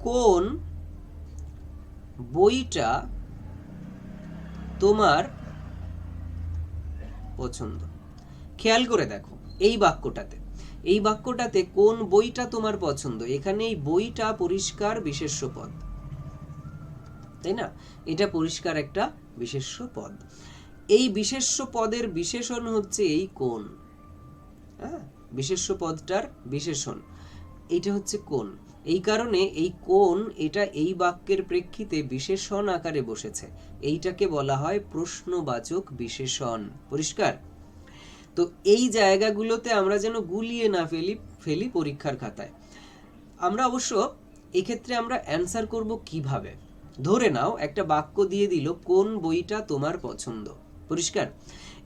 [SPEAKER 1] কোন বইটা তোমার পছন্দ। খেয়াল করে দেখো এই বাক্যটাতে কোন বইটা তোমার পছন্দ, এখানে এই বইটা পরিষ্কার বিশেষ্য পদ, তাই না? এটা পরিষ্কার একটা বিশেষ্য পদ। এই বিশেষ্য পদের বিশেষণ হচ্ছে এই কোন, হ্যাঁ, বিশেষ্য পদটার বিশেষণ এইটা হচ্ছে কোন। এই কারণে এই কোন এটা এই বাক্যের প্রেক্ষিতে বিশেষণ আকারে বসেছে, এইটাকে বলা হয় প্রশ্নবাচক বিশেষণ। পরিষ্কার? তো এই জায়গাগুলোতে আমরা যেন গুলিয়ে না ফেলি পরীক্ষার খাতায়। আমরা অবশ্য এক্ষেত্রে আমরা অ্যান্সার করব কিভাবে। ধরে নাও একটা বাক্য দিয়ে দিল কোন বইটা তোমার পছন্দ। পরিষ্কার?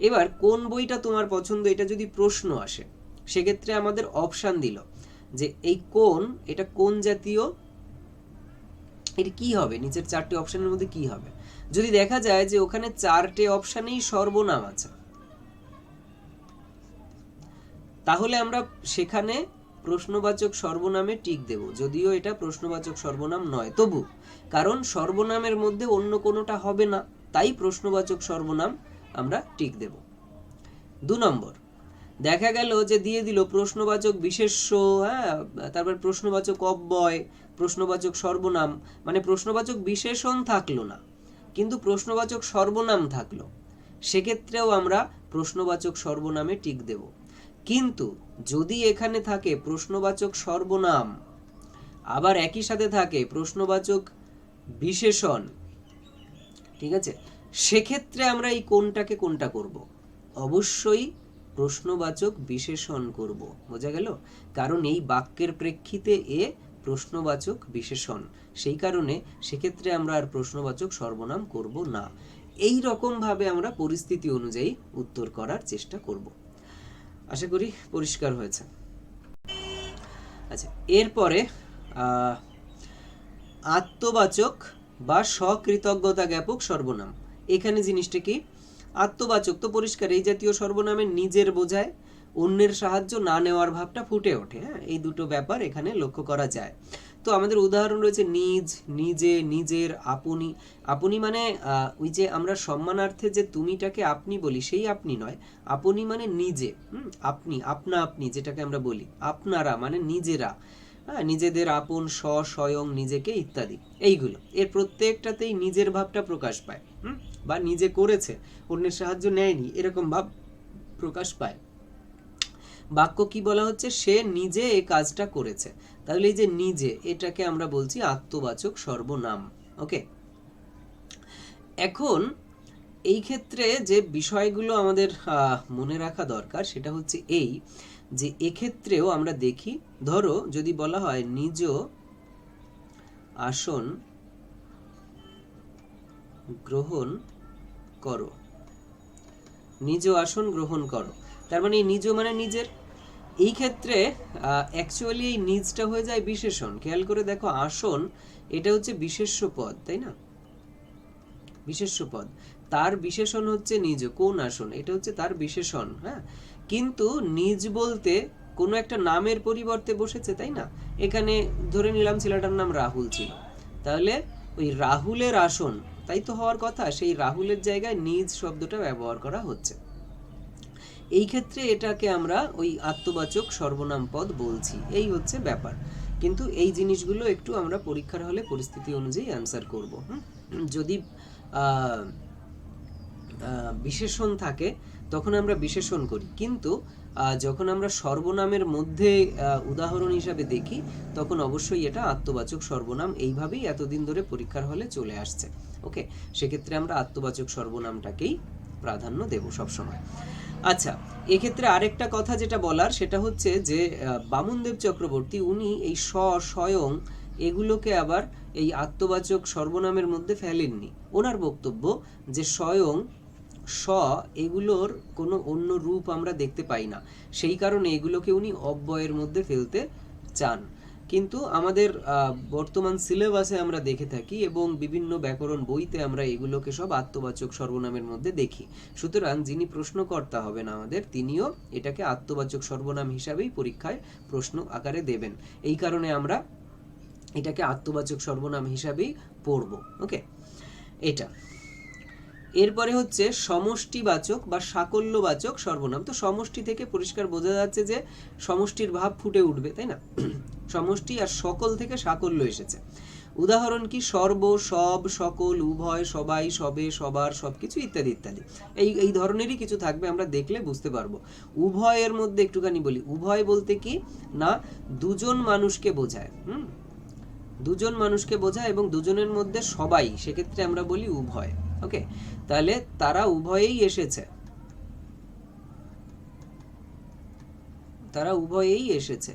[SPEAKER 1] এবার কোন বইটা তোমার পছন্দ এটা যদি প্রশ্ন আসে, সেক্ষেত্রে আমাদের অপশান দিল যে এই কোন, এটা কোন জাতীয়, এটা কি হবে, নিচের চারটে অপশনের মধ্যে কি হবে? যদি দেখা যায় যে ওখানে চারটে অপশনেই সর্বনাম আছে, তাহলে আমরা সেখানে প্রশ্নবাচক সর্বনামে টিক দেব, যদিও এটা প্রশ্নবাচক সর্বনাম নয় তবু, কারণ সর্বনামের মধ্যে অন্য কোনোটা হবে না, তাই প্রশ্নবাচক সর্বনাম আমরা টিক দেব। 2 নম্বর, দেখা গেল যে দিয়ে দিল প্রশ্নবাচক বিশেষ্য, হ্যাঁ, তারপর প্রশ্নবাচক অব্যয়, প্রশ্নবাচক সর্বনাম, মানে প্রশ্নবাচক বিশেষণ থাকলো না কিন্তু প্রশ্নবাচক সর্বনাম থাকলো, সেক্ষেত্রেও আমরা প্রশ্নবাচক সর্বনামে টিক দেব। কিন্তু যদি এখানে থাকে প্রশ্নবাচক সর্বনাম আবার একই সাথে থাকে প্রশ্নবাচক বিশেষণ, ঠিক আছে, সেক্ষেত্রে আমরা এই কোনটাকে কোনটা করব? অবশ্যই প্রশ্নবাচক বিশেষণ করব। বোঝা গেল? কারণ এই বাক্যের প্রেক্ষিতে এ প্রশ্নবাচক বিশেষণ, সেই কারণে সেক্ষেত্রে আমরা আর প্রশ্নবাচক সর্বনাম করব না। এই রকম ভাবে আমরা পরিস্থিতি অনুযায়ী উত্তর করার চেষ্টা করব। আশা করি পরিষ্কার হয়েছে। আচ্ছা, এরপরে আত্মবাচক বা স্বকৃতজ্ঞতা জ্ঞাপক সর্বনাম। এখানে জিনিসটা কি? আত্মবাচক তো পরিষ্কার, এই জাতীয় সর্বনামে নিজের বোঝায়, অন্যের সাহায্য না নেওয়ার ভাবটা ফুটে ওঠে। হ্যাঁ, এই দুটো ব্যাপার এখানে লক্ষ্য করা যায়। তো আমাদের উদাহরণ রয়েছে নিজ, নিজে, নিজের, আপনি। আপনি মানে ওই যে আমরা সম্মানার্থে যে তুমিটাকে আপনি বলি সেই আপনি নয়, আপনি মানে নিজে। আপনি, আপনা আপনি যেটাকে আমরা বলি, আপনারা মানে নিজেরা, হ্যাঁ, নিজেদের, আপন, স্বয়ং, নিজেকে ইত্যাদি, এইগুলো এর প্রত্যেকটাতেই নিজের ভাবটা প্রকাশ পায়, বা নিজে করেছে, অন্যের সাহায্য নেয়নি, এরকম ভাব প্রকাশ পায়। বাক্য কি বলা হচ্ছে? সে নিজে এই কাজটা করেছে। তাহলে এই যে নিজে, এটাকে আমরা বলছি আত্মবাচক সর্বনাম। ওকে, এখন এই ক্ষেত্রে যে বিষয়গুলো আমাদের মনে রাখা দরকার সেটা হচ্ছে এই যে এক্ষেত্রেও আমরা দেখি, ধরো যদি বলা হয় নিজ আসন গ্রহণ করো, নিজ আসন গ্রহণ করো, তার মানে নিজ মানে নিজের। এই ক্ষেত্রে অ্যাকচুয়ালি এই নিজটা হয়ে যায় বিশেষণ। খেয়াল করে দেখো, আসন এটা হচ্ছে বিশেষ্য পদ, তাই না? বিশেষ্য পদ, তার বিশেষণ হচ্ছে নিজ। কোন আসন? এটা হচ্ছে তার বিশেষণ। হ্যাঁ, কিন্তু নিজ বলতে কোনো একটা নামের পরিবর্তে বসেছে, তাই না? এখানে ধরে নিলাম ছেলেটার নাম রাহুল ছিল, তাহলে ওই রাহুলের আসন, তাই তো হওয়ার কথা, সেই রাহুলের জায়গায় নিজ শব্দটা ব্যবহার করা হচ্ছে। এই ক্ষেত্রে এটাকে আমরা ওই আত্মবাচক সর্বনাম পদ বলছি, এই হচ্ছে ব্যাপার। কিন্তু এই জিনিসগুলো একটু আমরা পরীক্ষার হলে পরিস্থিতি অনুযায়ী অ্যান্সার করব। যদি বিশেষণ থাকে তখন আমরা বিশেষণ করি, কিন্তু যখন আমরা সর্বনামের মধ্যে উদাহরণ হিসাবে দেখি তখন অবশ্যই এটা আত্মবাচক সর্বনাম, এইভাবেই এতদিন ধরে পরীক্ষার হলে চলে আসছে। ওকে, সেক্ষেত্রে আমরা আত্মবাচক সর্বনামটাকেই প্রাধান্য দেব সবসময়। আচ্ছা, এক্ষেত্রে আরেকটা কথা যেটা বলার সেটা হচ্ছে যে বামনদেব চক্রবর্তী উনি এই স্বয়ং এগুলোকে আবার এই আত্মবাচক সর্বনামের মধ্যে ফেলেননি। ওনার বক্তব্য যে স্বয়ং, এগুলোর কোনো অন্য রূপ আমরা দেখতে পাই না, সেই কারণে এগুলোকে উনি অব্যয়ের মধ্যে ফেলতে চান। কিন্তু আমাদের বর্তমান সিলেবাসে আমরা দেখে থাকি এবং বিভিন্ন ব্যাকরণ বইতে আমরা এগুলোকে সব আত্মবাচক সর্বনামের মধ্যে দেখি। সুতরাং যিনি প্রশ্নকর্তা হবেন আমাদের, তিনিও এটাকে আত্মবাচক সর্বনাম হিসাবেই পরীক্ষায় প্রশ্ন আকারে দেবেন। এই কারণে আমরা এটাকে আত্মবাচক সর্বনাম হিসাবেই পড়ব। ওকে, এটা। এরপরে হচ্ছে সমষ্টিবাচক বা সাকল্যবাচক সর্বনাম। তো সমষ্টি থেকে পরিষ্কার বোঝা যাচ্ছে যে সমষ্টির ভাব ফুটে উঠবে, তাই না? সমষ্টি আর সকল থেকে সাকল্য এসেছে। উদাহরণ কি? সর্ব, সব, সকল, উভয়, সবাই, সবে, সবার, সবকিছু ইত্যাদি ইত্যাদি। এই ধরনেরই কিছু থাকবে, আমরা দেখলে বুঝতে পারবো। উভয়ের মধ্যে একটুখানি বলি, উভয় বলতে কি না দুজন মানুষকে বোঝায়। দুজন মানুষকে বোঝায় এবং দুজনের মধ্যে সবাই, সেক্ষেত্রে আমরা বলি উভয়। ওকে, তাহলে তারা উভয়েই এসেছে, তারা উভয়েই এসেছে।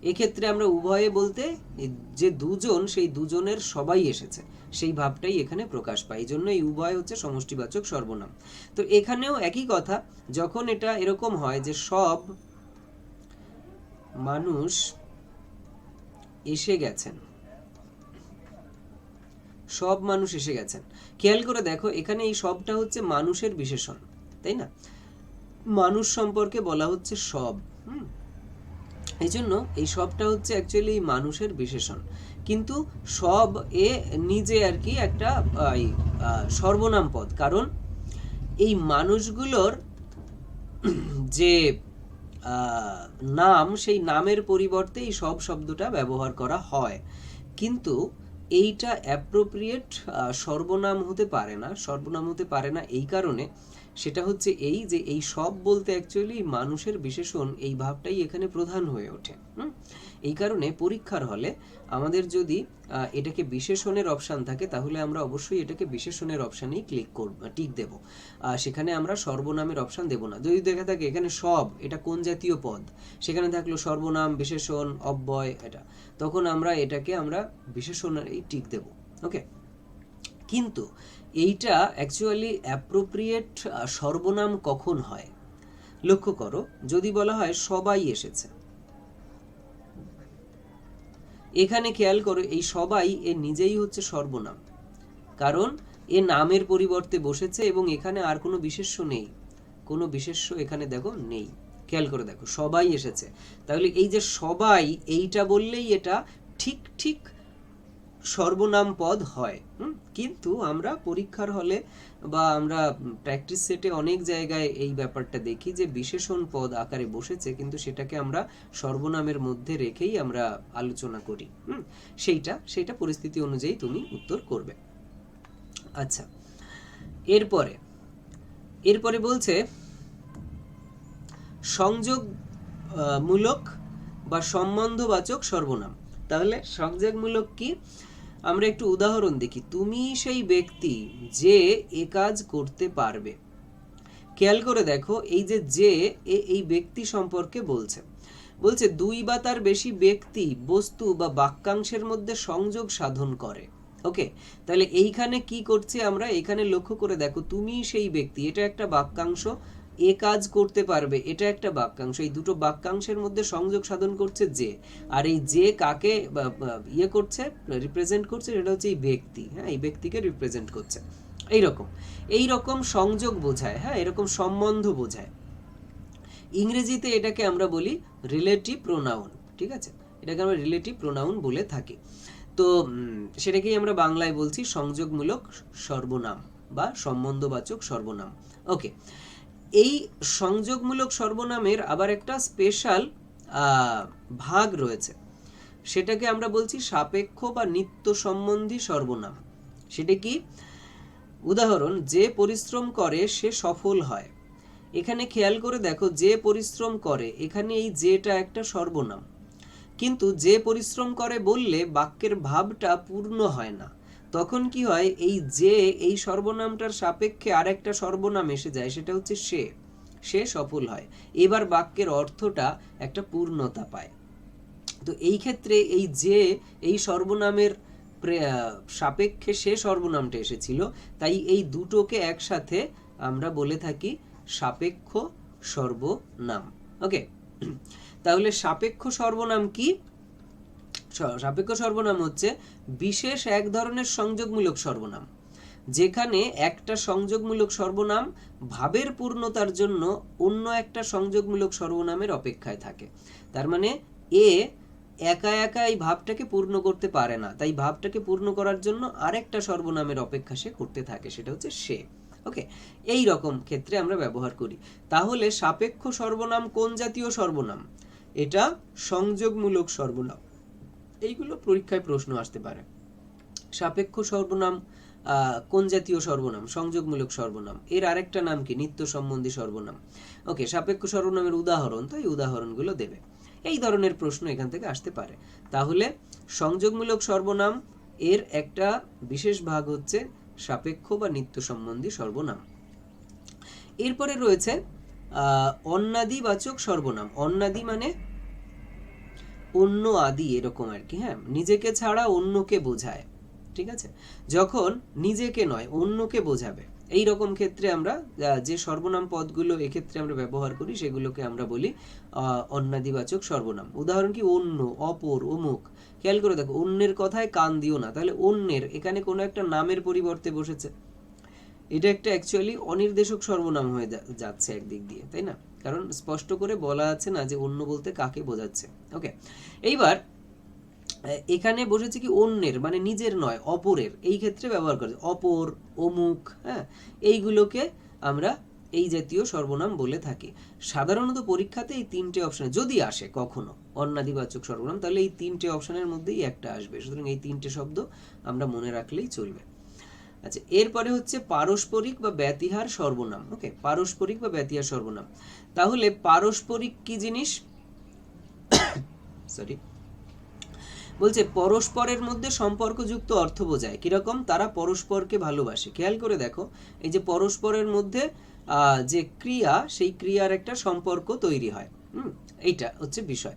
[SPEAKER 1] এক্ষেত্রে আমরা উভয়ে বলতে যে দুজন, সেই দুজনের সবাই এসেছে, সেই ভাবটাই এখানে প্রকাশ পায়। এই জন্য এই উভয় হচ্ছে সমষ্টিবাচক সর্বনাম। তো এখানেও একই কথা, যখন এটা এরকম হয় যে সব মানুষ এসে গেছেন, সব মানুষ এসে গেছেন। খেয়াল করে দেখো এখানে এই সবটা হচ্ছে মানুষের বিশেষণ, তাই না? মানুষ সম্পর্কে বলা হচ্ছে সব। এই জন্য এই সবটা হচ্ছে অ্যাকচুয়ালি মানুষের বিশেষণ, কিন্তু সব এ নিজে আর কি একটা সর্বনাম পদ, কারণ এই মানুষগুলোর যে নাম, সেই নামের পরিবর্তে এই সব শব্দটা ব্যবহার করা হয়, কিন্তু এইটা অ্যাপ্রোপ্রিয়েট সর্বনাম হতে পারে না। সর্বনাম হতে পারে না এই কারণে, সেটা হচ্ছে এই যে এই সব বলতে অ্যাকচুয়ালি মানুষের বিশেষণ, এই ভাবটাই এখানে প্রধান হয়ে ওঠে। এই কারণে পরীক্ষার হলে আমাদের যদি এটাকে বিশেষণের অপশান থাকে, তাহলে আমরা অবশ্যই এটাকে বিশেষণের অপশানেই ক্লিক করব, টিক দেব। সেখানে আমরা সর্বনামের অপশান দেব না। যদি দেখা থাকে এখানে সব, এটা কোন জাতীয় পদ, সেখানে থাকলো সর্বনাম, বিশেষণ, অব্যয়, এটা, তখন আমরা এটাকে আমরা বিশেষণেই টিক দেব। ওকে, কিন্তু এইটা অ্যাকচুয়ালি অ্যাপ্রোপ্রিয়েট সর্বনাম কখন হয়? লক্ষ্য করো, যদি বলা হয় সবাই এসেছে, এখানে খেয়াল করো এই সবাই এ নিজেই হচ্ছে সর্বনাম, কারণ এ নামের পরিবর্তে বসেছে এবং এখানে আর কোনো বিশেষ্য নেই, কোনো বিশেষ্য এখানে দেখো নেই। খেয়াল করে দেখো সবাই এসেছে, তাহলে এই যে সবাই, এইটা বললেই এটা ঠিক ঠিক সর্বনাম পদ হয়। কিন্তু আমরা পরীক্ষার হলে বা আমরা প্র্যাকটিস সেটে অনেক জায়গায় এই ব্যাপারটা দেখি যে বিশেষণ পদ আকারে বসেছে, কিন্তু সেটাকে আমরা সর্বনামের মধ্যে রেখেই আমরা আলোচনা করি। সেইটা পরিস্থিতি অনুযায়ী তুমি উত্তর করবে। আচ্ছা, এরপরে বলছে সংযোগ মূলক বা সম্বন্ধবাচক সর্বনাম। তাহলে সংযোগমূলক কি? আমরা একটু উদাহরণ দেখি। তুমি সেই ব্যক্তি যে এ কাজ করতে পারবে। খেয়াল করে দেখো এই যে এই ব্যক্তি সম্পর্কে বলছে দুই বা তার বেশি ব্যক্তি, বস্তু বা বাক্যাংশের মধ্যে সংযোগ সাধন করে। ওকে, তাহলে এইখানে কি করছে আমরা? এখানে লক্ষ্য করে দেখো, তুমি সেই ব্যক্তি, এটা একটা বাক্যাংশ, এ কাজ করতে পারবে, এটা একটা বাক্যাংশ। এই দুটো বাক্যাংশের মধ্যে সংযোগ সাধন করছে যে, আর এই যে কাকে ইয়ে করছে, রিপ্রেজেন্ট করছে, সেটা হচ্ছে এই ব্যক্তি। হ্যাঁ, এই ব্যক্তিকে রিপ্রেজেন্ট করছে। এইরকম সংযোগ বোঝায়, হ্যাঁ, এরকম সম্বন্ধ বোঝায়। ইংরেজিতে এটাকে আমরা বলি রিলেটিভ প্রোনাউন। ঠিক আছে, এটাকে আমরা রিলেটিভ প্রোনাউন বলে থাকি। তো সেটাকেই আমরা বাংলায় বলছি সংযোগমূলক সর্বনাম বা সম্বন্ধবাচক সর্বনাম। ওকে, এই সংযোগমূলক সর্বনামের আবার একটা স্পেশাল ভাগ রয়েছে, সেটাকে আমরা বলছি সাপেক্ষ বা নিত্য সম্বন্ধী সর্বনাম। সেটা কি? উদাহরণ, যে পরিশ্রম করে সে সফল হয়। এখানে খেয়াল করে দেখো, যে পরিশ্রম করে, এখানে এই যেটা একটা সর্বনাম, কিন্তু যে পরিশ্রম করে বললে বাক্যের ভাবটা পূর্ণ হয় না। তখন কি হয়? এই সর্বনামটার সাপেক্ষে আরেকটা সর্বনাম এসে যায়, সেটা হচ্ছে সে সফল হয়। এবার বাক্যের অর্থটা একটা পূর্ণতা পায়। তো এই ক্ষেত্রে এই সর্বনামের সাপেক্ষে সে সর্বনামটা এসেছিল, তাই এই দুটোকে একসাথে আমরা বলে থাকি সাপেক্ষ সর্বনাম। ওকে, তাহলে সাপেক্ষ সর্বনাম কি? সাপেক্ষ সর্বনাম হচ্ছে বিশেষ এক ধরনের সংযোগমূলক সর্বনাম, যেখানে একটা সংযোগমূলক সর্বনাম ভাবের পূর্ণতার জন্য অন্য একটা সংযোগমূলক সর্বনামের অপেক্ষায় থাকে। তার মানে একা একা এই ভাবটাকে পূর্ণ করতে পারে না, তাই ভাবটাকে পূর্ণ করার জন্য আরেকটা সর্বনামের অপেক্ষা সে করতে থাকে, সেটা হচ্ছে সে। ওকে, এই রকম ক্ষেত্রে আমরা ব্যবহার করি। তাহলে সাপেক্ষ সর্বনাম কোন জাতীয় সর্বনাম? এটা সংযোগমূলক সর্বনাম। এইগুলো পরীক্ষায় প্রশ্ন আসতে পারে। সাপেক্ষ সর্বনাম কোন জাতীয় সর্বনাম? সংযোগমূলক সর্বনাম। এর আরেকটা নাম কি? নিত্য সম্বন্ধী সর্বনাম। ওকে, সাপেক্ষ সর্বনামের উদাহরণ, তো এই উদাহরণগুলো দেবে। এই ধরনের প্রশ্ন এখান থেকে আসতে পারে। তাহলে সংযোগমূলক সর্বনাম এর একটা বিশেষ ভাগ হচ্ছে সাপেক্ষ বা নিত্য সম্বন্ধী সর্বনাম। এরপরে রয়েছে অন্যাদিবাচক সর্বনাম। অন্যাদি মানে অন্য আদি, এরকম আর কি। হ্যাঁ, নিজেকে ছাড়া অন্যকে বোঝায়। ঠিক আছে, যখন নিজেকে নয় অন্যকে বোঝাবে, এই রকম ক্ষেত্রে আমরা যে সর্বনাম পদগুলো এক্ষেত্রে আমরা ব্যবহার করি সেগুলোকে আমরা বলি অন্যাদিবাচক সর্বনাম। উদাহরণ কি অন্য, অপর, অমুক। খেয়াল করে দেখো, অন্যের কথায় কান দিও না, তাহলে অন্যের এখানে কোনো একটা নামের পরিবর্তে বসেছে, এটা একটা অ্যাকচুয়ালি অনির্দেশক সর্বনাম হয়ে যাচ্ছে একদিক দিয়ে, তাই না? কারণ স্পষ্ট করে বলা আছে না যে অন্য বলতে কাকে বোঝাচ্ছে। ওকে, এইবার এখানে বসেছে কি অন্যের, মানে নিজের নয়, অপরের, এই ক্ষেত্রে ব্যবহার করে অপর, অমুক, হ্যাঁ, এইগুলোকে আমরা এই জাতীয় সর্বনাম বলে থাকি। সাধারণত পরীক্ষাতে এই তিনটে অপশনে যদি আসে কখনো অন্যাদিবাচক সর্বনাম, তাহলে এই তিনটে অপশনের মধ্যেই একটা আসবে। সুতরাং এই তিনটে শব্দ আমরা মনে রাখলেই চলবে। আচ্ছা, এরপরে হচ্ছে পারস্পরিক বা ব্যতিহার সর্বনাম। ওকে, পারস্পরিক বা ব্যতিহার সর্বনাম। তাহলে পারস্পরিক কি জিনিস? সরি, বলছে পরস্পরের মধ্যে সম্পর্কযুক্ত অর্থ বোঝায়। কিরকম? তারা পরস্পরকে ভালোবাসে। খেয়াল করে দেখো, এই যে পরস্পরের মধ্যে যে ক্রিয়া, সেই ক্রিয়ার একটা সম্পর্ক তৈরি হয়। এইটা হচ্ছে বিষয়।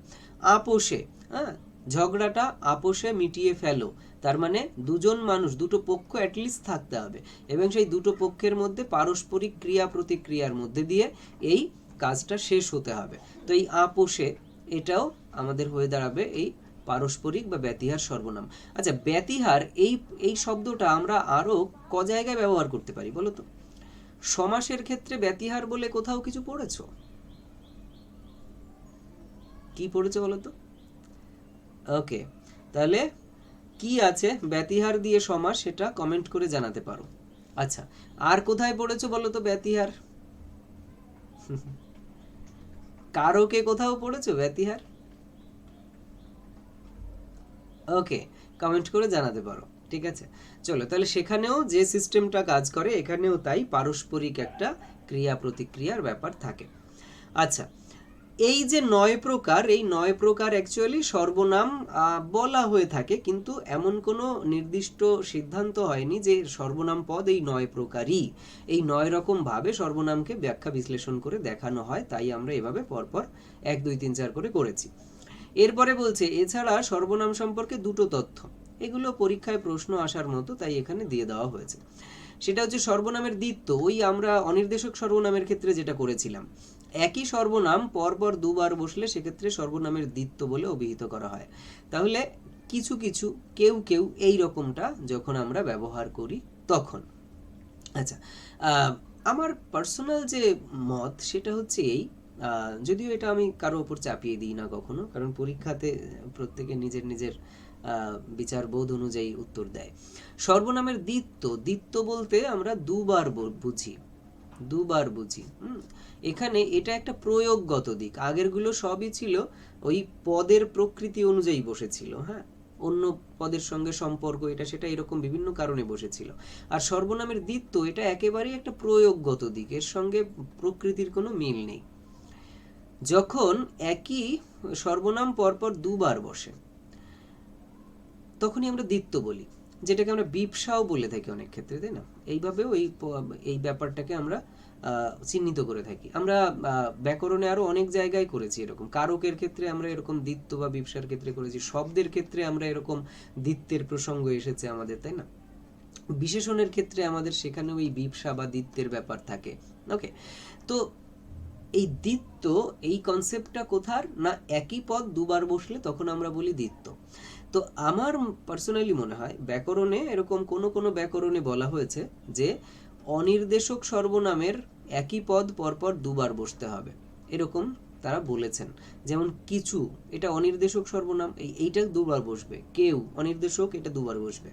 [SPEAKER 1] আপোষে, হ্যাঁ, ঝগড়াটা আপোষে মিটিয়ে ফেলো, তার মানে দুজন মানুষ, দুটো পক্ষ অ্যাটলিস্ট থাকতে হবে, এবং সেই দুটো পক্ষের মধ্যে পারস্পরিক ক্রিয়া প্রতিক্রিয়ার মধ্যে দিয়ে এই কাজটা শেষ হতে হবে। তো এই আপোষে, এটাও আমাদের হয়ে দাঁড়াবে এই পারস্পরিক বা ব্যতিহার সর্বনাম। আচ্ছা, ব্যতিহার এই এই শব্দটা আমরা আরো ক জায়গায় ব্যবহার করতে পারি বলো তো? সমাসের ক্ষেত্রে ব্যতিহার বলে কোথাও কিছু পড়েছো? কি পড়েছো বলো তো? ওকে, তাহলে কি আছে ব্যতিহার দিয়ে সমাস, সেটা কমেন্ট করে জানাতে পারো। আচ্ছা, আর কোথায় পড়েছো বলো তো ব্যতিহার? কারকে কোথাও পড়েছো ব্যতিহার? ওকে, কমেন্ট করে জানাতে পারো। ঠিক আছে, চলো তাহলে সেখানেও যে সিস্টেমটা কাজ করে এখানেও তাই, পারস্পরিক একটা ক্রিয়া প্রতিক্রিয়ার ব্যাপার থাকে। আচ্ছা, এই যে 9 প্রকার, এই 9 প্রকার অ্যাকচুয়ালি সর্বনাম বলা হয়ে থাকে, কিন্তু এমন কোনো নির্দিষ্ট সিদ্ধান্ত হয়নি যে সর্বনাম পদ এই 9 প্রকারই। এই 9 রকম ভাবে সর্বনামকে ব্যাখ্যা বিশ্লেষণ করে দেখানো হয়, তাই আমরা এভাবে পরপর 1 2 3 4 করে করেছি। এরপরে বলছে এছাড়া সর্বনাম সম্পর্কে দুটো তথ্য, এগুলো পরীক্ষায় প্রশ্ন আসার মতো, তাই এখানে দিয়ে দেওয়া হয়েছে। সেটা হচ্ছে সর্বনামের দ্বিত্ব। ওই আমরা অনির্দেশক সর্বনামের ক্ষেত্রে যেটা করেছিলাম, একই সর্বনাম পরপর দুবার বসলে সেক্ষেত্রে সর্বনামের দ্বিত্ব বলে অভিহিত করা হয়। তাহলে কিছু কিছু, কেউ কেউ এই রকমটা যখন আমরা ব্যবহার করি তখন। আচ্ছা, আমার পার্সোনাল যে মত সেটা হচ্ছে এই, যদিও এটা আমি কারো ওপর চাপিয়ে দিই না কখনো, কারণ পরীক্ষাতে প্রত্যেকে নিজের নিজের বিচার বোধ অনুযায়ী উত্তর দেয়। সর্বনামের দ্বিত্ব, দ্বিত্ব বলতে আমরা দুবার বুঝি, দুবার বুঝি। এখানে এটা একটা প্রয়োগগত দিক, আগেরগুলো সবই ছিল ওই পদের প্রকৃতি অনুযায়ী বসেছিল, হ্যাঁ, অন্য পদের সঙ্গে সম্পর্ক এটা সেটা এরকম বিভিন্ন কারণে বসেছিল। আর সর্বনামের দ্বিত্ব এটা একেবারেই একটা প্রয়োগগত দিক, এর সঙ্গে প্রকৃতির কোনো মিল নেই। যখন একই সর্বনাম পরপর দুবার বসে তখনই আমরা দ্বিত্ব বলি, যেটাকে আমরা বিপসাও বলে থাকি অনেক ক্ষেত্রে, তাই না? এইভাবেও এই ব্যাপারটাকে আমরা চিহ্নিত করে থাকি। আমরা ব্যাকরণে আরো অনেক জায়গায় করেছি এরকম, কারকের ক্ষেত্রে আমরা এরকম দ্বিত্ব বা বিপসার ক্ষেত্রে করেছি, শব্দের ক্ষেত্রে আমরা এরকম দ্বিত্বের প্রসঙ্গ এসেছে আমাদের, তাই না? বিশেষণের ক্ষেত্রে আমাদের সেখানেও এই বিপসা বা দ্বিত্বের ব্যাপার থাকে। ওকে, তো এই দ্বিত্ব, এই কনসেপ্টটা কোথার না, একই পদ দুবার বসলে তখন আমরা বলি দ্বিত্ব। তো আমার পার্সোনালি মনে হয় ব্যাকরণে এরকম কোনো কোনো ব্যাকরণে বলা হয়েছে যে অনির্দেশক সর্বনামের একই পদ পরপর দুবার বসতে হবে, এরকম তারা বলেছেন। যেমন কিছু, এটা অনির্দেশক সর্বনাম, এইটা দুবার বসবে। কেউ অনির্দেশক, এটা দুবার বসবে।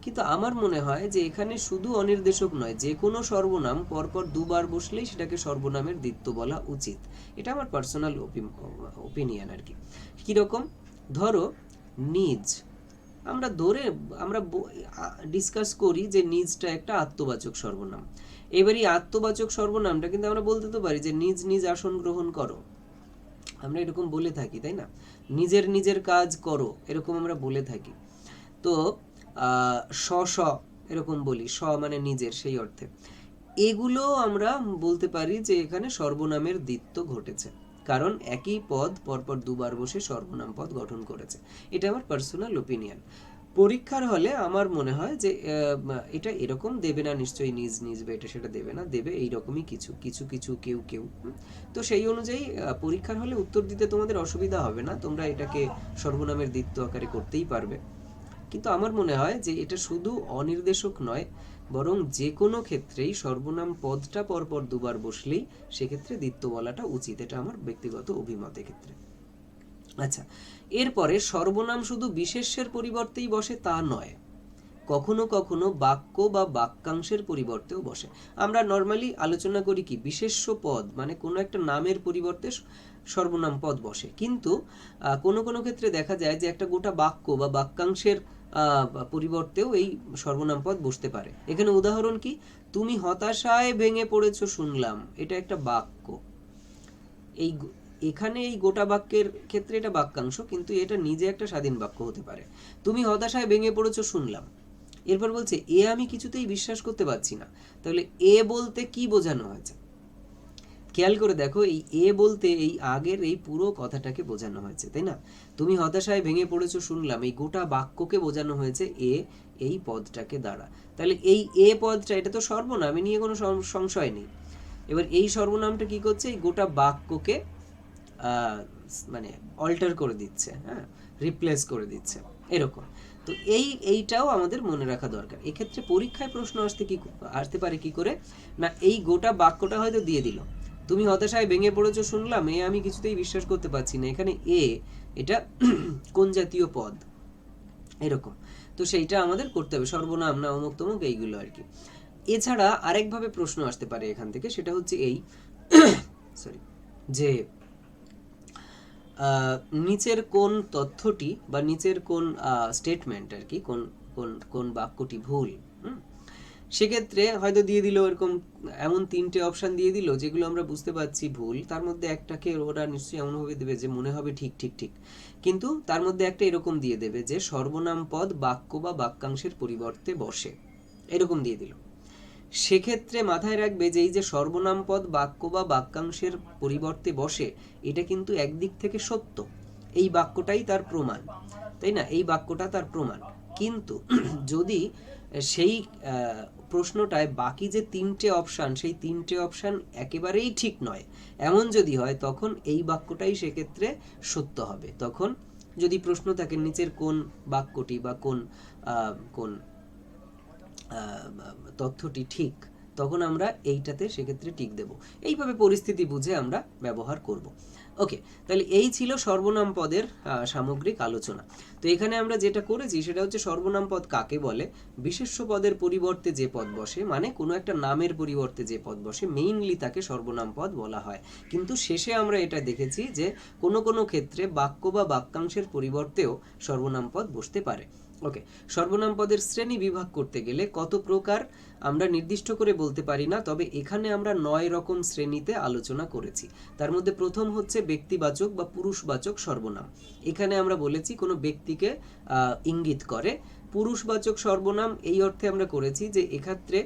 [SPEAKER 1] কিন্তু আমার মনে হয় যে এখানে শুধু অনির্দেশক নয়, যে কোনো সর্বনাম পরপর দুবার বসলেই সেটাকে সর্বনামের দ্বিত্ব বলা উচিত। এটা আমার পার্সোনাল ওপিনিয়ন আর কি। কিরকম? ধরো নিজ, আমরা ডিসকাস করি যে নিজটা একটা আত্মবাচক সর্বনাম। এবারই আত্মবাচক সর্বনামটা কিন্তু আমরা বলতে তো পারি যে নিজ নিজ আসন গ্রহণ করো, আমরা এরকম বলে থাকি, তাই না? নিজের নিজের কাজ করো, এরকম আমরা বলে থাকি। তো স স এরকম বলি, স মানে নিজের, সেই অর্থে এগুলো আমরা বলতে পারি যে এখানে সর্বনামের দ্বিত্ব ঘটেছে, কারণ একই পদ পরপর দুবার বসে সর্বনাম পদ গঠন করেছে। এটা আমার পার্সোনাল ওপিনিয়ন। পরীক্ষার হলে আমার মনে হয় যে এটা এরকম দেবে না নিশ্চয়ই, নিজ নিজ বা এটা সেটা দেবে না, দেবে এইরকমই কিছু কিছু কিছু কেউ কেউ তো সেই অনুযায়ী পরীক্ষার হলে উত্তর দিতে তোমাদের অসুবিধা হবে না, তোমরা এটাকে সর্বনামের দ্বিত্ব আকারে করতেই পারবে। কিন্তু আমার মনে হয় যে এটা শুধু অনির্দেশক নয়, বরং যে কোনো ক্ষেত্রেই সর্বনাম পদটা পরপর দুবার বসলেই সেক্ষেত্রে দ্বিত্ব বলাটা উচিত, এটা আমার ব্যক্তিগত অভিমত এক্ষেত্রে। আচ্ছা, এরপরে সর্বনাম শুধু বিশেষ্যের পরিবর্তেই বসে তা নয়, কখনো কখনো বাক্য বা বাক্যাংশের পরিবর্তেও বসে। আমরা নর্মালি আলোচনা করি কি বিশেষ্য পদ মানে কোনো একটা নামের পরিবর্তে সর্বনাম পদ বসে, কিন্তু কোনো কোনো ক্ষেত্রে দেখা যায় যে একটা গোটা বাক্য বা বাক্যাংশের পরিবর্তেও এই সর্বনাম পদ বসতে পারে। এখানে উদাহরণ কি, তুমি হতাশায় ভেঙে পড়েছো শুনলাম, এটা একটা বাক্য। এই এখানে এই গোটা বাক্যের ক্ষেত্রে এটা বাক্যাংশ, কিন্তু এটা নিজে একটা স্বাধীন বাক্য হতে পারে। তুমি হতাশায় ভেঙে পড়েছো শুনলাম, এরপর বলছে এ আমি কিছুতেই বিশ্বাস করতে পারছি না, তাহলে এ বলতে কি বোঝানো হয়েছে? খেয়াল করে দেখো, এই এ বলতে এই আগের এই পুরো কথাটাকে বোঝানো হয়েছে, তাই না? তুমি হতাশায় ভেঙে পড়েছো শুনলাম, এই গোটা বাক্যকে বোঝানো হয়েছে এ এই পদটাকে দ্বারা। তাহলে এই এ পদটা এটা তো সর্বনাম, এ নিয়ে কোনো সংশয় নেই। এবার এই সর্বনামটা কি করছে, এই গোটা বাক্যকে মানে অল্টার করে দিচ্ছে, হ্যাঁ, রিপ্লেস করে দিচ্ছে, এরকম। তো এইটাও আমাদের মনে রাখা দরকার। এক্ষেত্রে পরীক্ষায় প্রশ্ন আসতে পারে কি করে না, এই গোটা বাক্যটা হয়তো দিয়ে দিল, তুমি হতাশায় ভেঙে পড়েছো শুনলাম, এ আমি কিছুতেই বিশ্বাস করতে পারছি না, এখানে এ এটা কোন জাতীয় পদ, এরকম। তো সেইটা আমাদের করতে হবে, সর্বনাম না অমুক তমুক এইগুলো আর কি। এছাড়া আরেকভাবে প্রশ্ন আসতে পারে এখান থেকে, সেটা হচ্ছে এই সরি যে নিচের কোন তথ্যটি বা নিচের কোন স্টেটমেন্ট আর কি, কোন কোন কোন বাক্যটি ভুল। সেক্ষেত্রে হয়তো দিয়ে দিল এরকম এমন তিনটে অপশন দিয়ে দিল যেগুলো আমরা বুঝতে পারছি ভুল, তার মধ্যে একটাকে ওরা নিশ্চয়ই এমনভাবে দেবে যে মনে হবে ঠিক ঠিক ঠিক, কিন্তু তার মধ্যে একটা এরকম দিয়ে দেবে যে সর্বনাম পদ বাক্য বা বাক্যাংশের পরিবর্তে বসে, এরকম দিয়ে দিল। সেক্ষেত্রে মাথায় রাখবে যে এই যে সর্বনাম পদ বাক্য বা বাক্যাংশের পরিবর্তে বসে, এটা কিন্তু একদিক থেকে সত্য, এই বাক্যটাই তার প্রমাণ, তাই না? এই বাক্যটা তার প্রমাণ। কিন্তু যদি সেই প্রশ্নটায় বাকি যে তিনটে অপশান, সেই তিনটে অপশান একেবারেই ঠিক নয়, এমন যদি হয়, তখন এই বাক্যটাই সেক্ষেত্রে সত্য হবে। তখন যদি প্রশ্ন থাকে নিচের কোন বাক্যটি বা কোন কোন তথ্যটি ঠিক, তখন আমরা এইটাতে সেক্ষেত্রে টিক দেব। এইভাবে পরিস্থিতি বুঝে আমরা ব্যবহার করব। ওকে, তাহলে এই ছিল সর্বনাম পদের সামগ্রিক আলোচনা। তো এখানে আমরা যেটা করেছি সেটা হচ্ছে সর্বনাম পদ কাকে বলে, বিশেষ্য পদের পরিবর্তে যে পদ বসে, মানে কোনো একটা নামের পরিবর্তে যে পদ বসে মেইনলি তাকে সর্বনাম পদ বলা হয়। কিন্তু শেষে আমরা এটা দেখেছি যে কোনো কোনো ক্ষেত্রে বাক্য বা বাক্যাংশের পরিবর্তেও সর্বনাম পদ বসতে পারে। ওকে, সর্বনাম পদের শ্রেণী বিভাগ করতে গেলে কত প্রকার আমরা নির্দিষ্ট করে বলতে পারি না, তবে এখানে আমরা 9 রকম শ্রেণীতে আলোচনা করেছি। তার মধ্যে প্রথম হচ্ছে ব্যক্তিবাচক বা পুরুষবাচক সর্বনাম। এখানে আমরা বলেছি কোনো ব্যক্তিকে ইঙ্গিত করে। পুরুষবাচক সর্বনাম এই অর্থে আমরা করেছি যে এক্ষেত্রে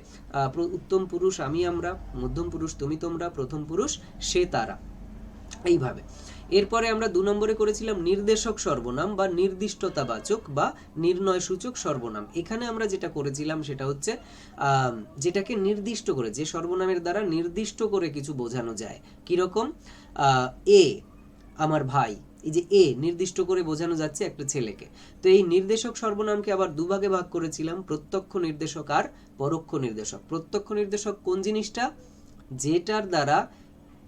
[SPEAKER 1] উত্তম পুরুষ আমি আমরা, মধ্যম পুরুষ তুমি তোমরা, প্রথম পুরুষ সে তারা, এইভাবে। এরপরে আমরা 2 নম্বরে করেছিলাম নির্দেশক সর্বনাম বা নির্দিষ্টতাবাচক বা নির্ণয় সূচক সর্বনাম। এখানে আমরা যেটা করেছিলাম সেটা হচ্ছে যেটাকে নির্দিষ্ট করে, যে সর্বনামের দ্বারা নির্দিষ্ট করে কিছু বোঝানো যায়। কিরকম, এ আমার ভাই, এই যে এ নির্দিষ্ট করে বোঝানো যাচ্ছে একটা ছেলেকে। তো এই নির্দেশক সর্বনামকে আবার দুভাগে ভাগ করেছিলাম, প্রত্যক্ষ নির্দেশক আর পরোক্ষ নির্দেশক। প্রত্যক্ষ নির্দেশক কোন জিনিসটা, যেটার দ্বারা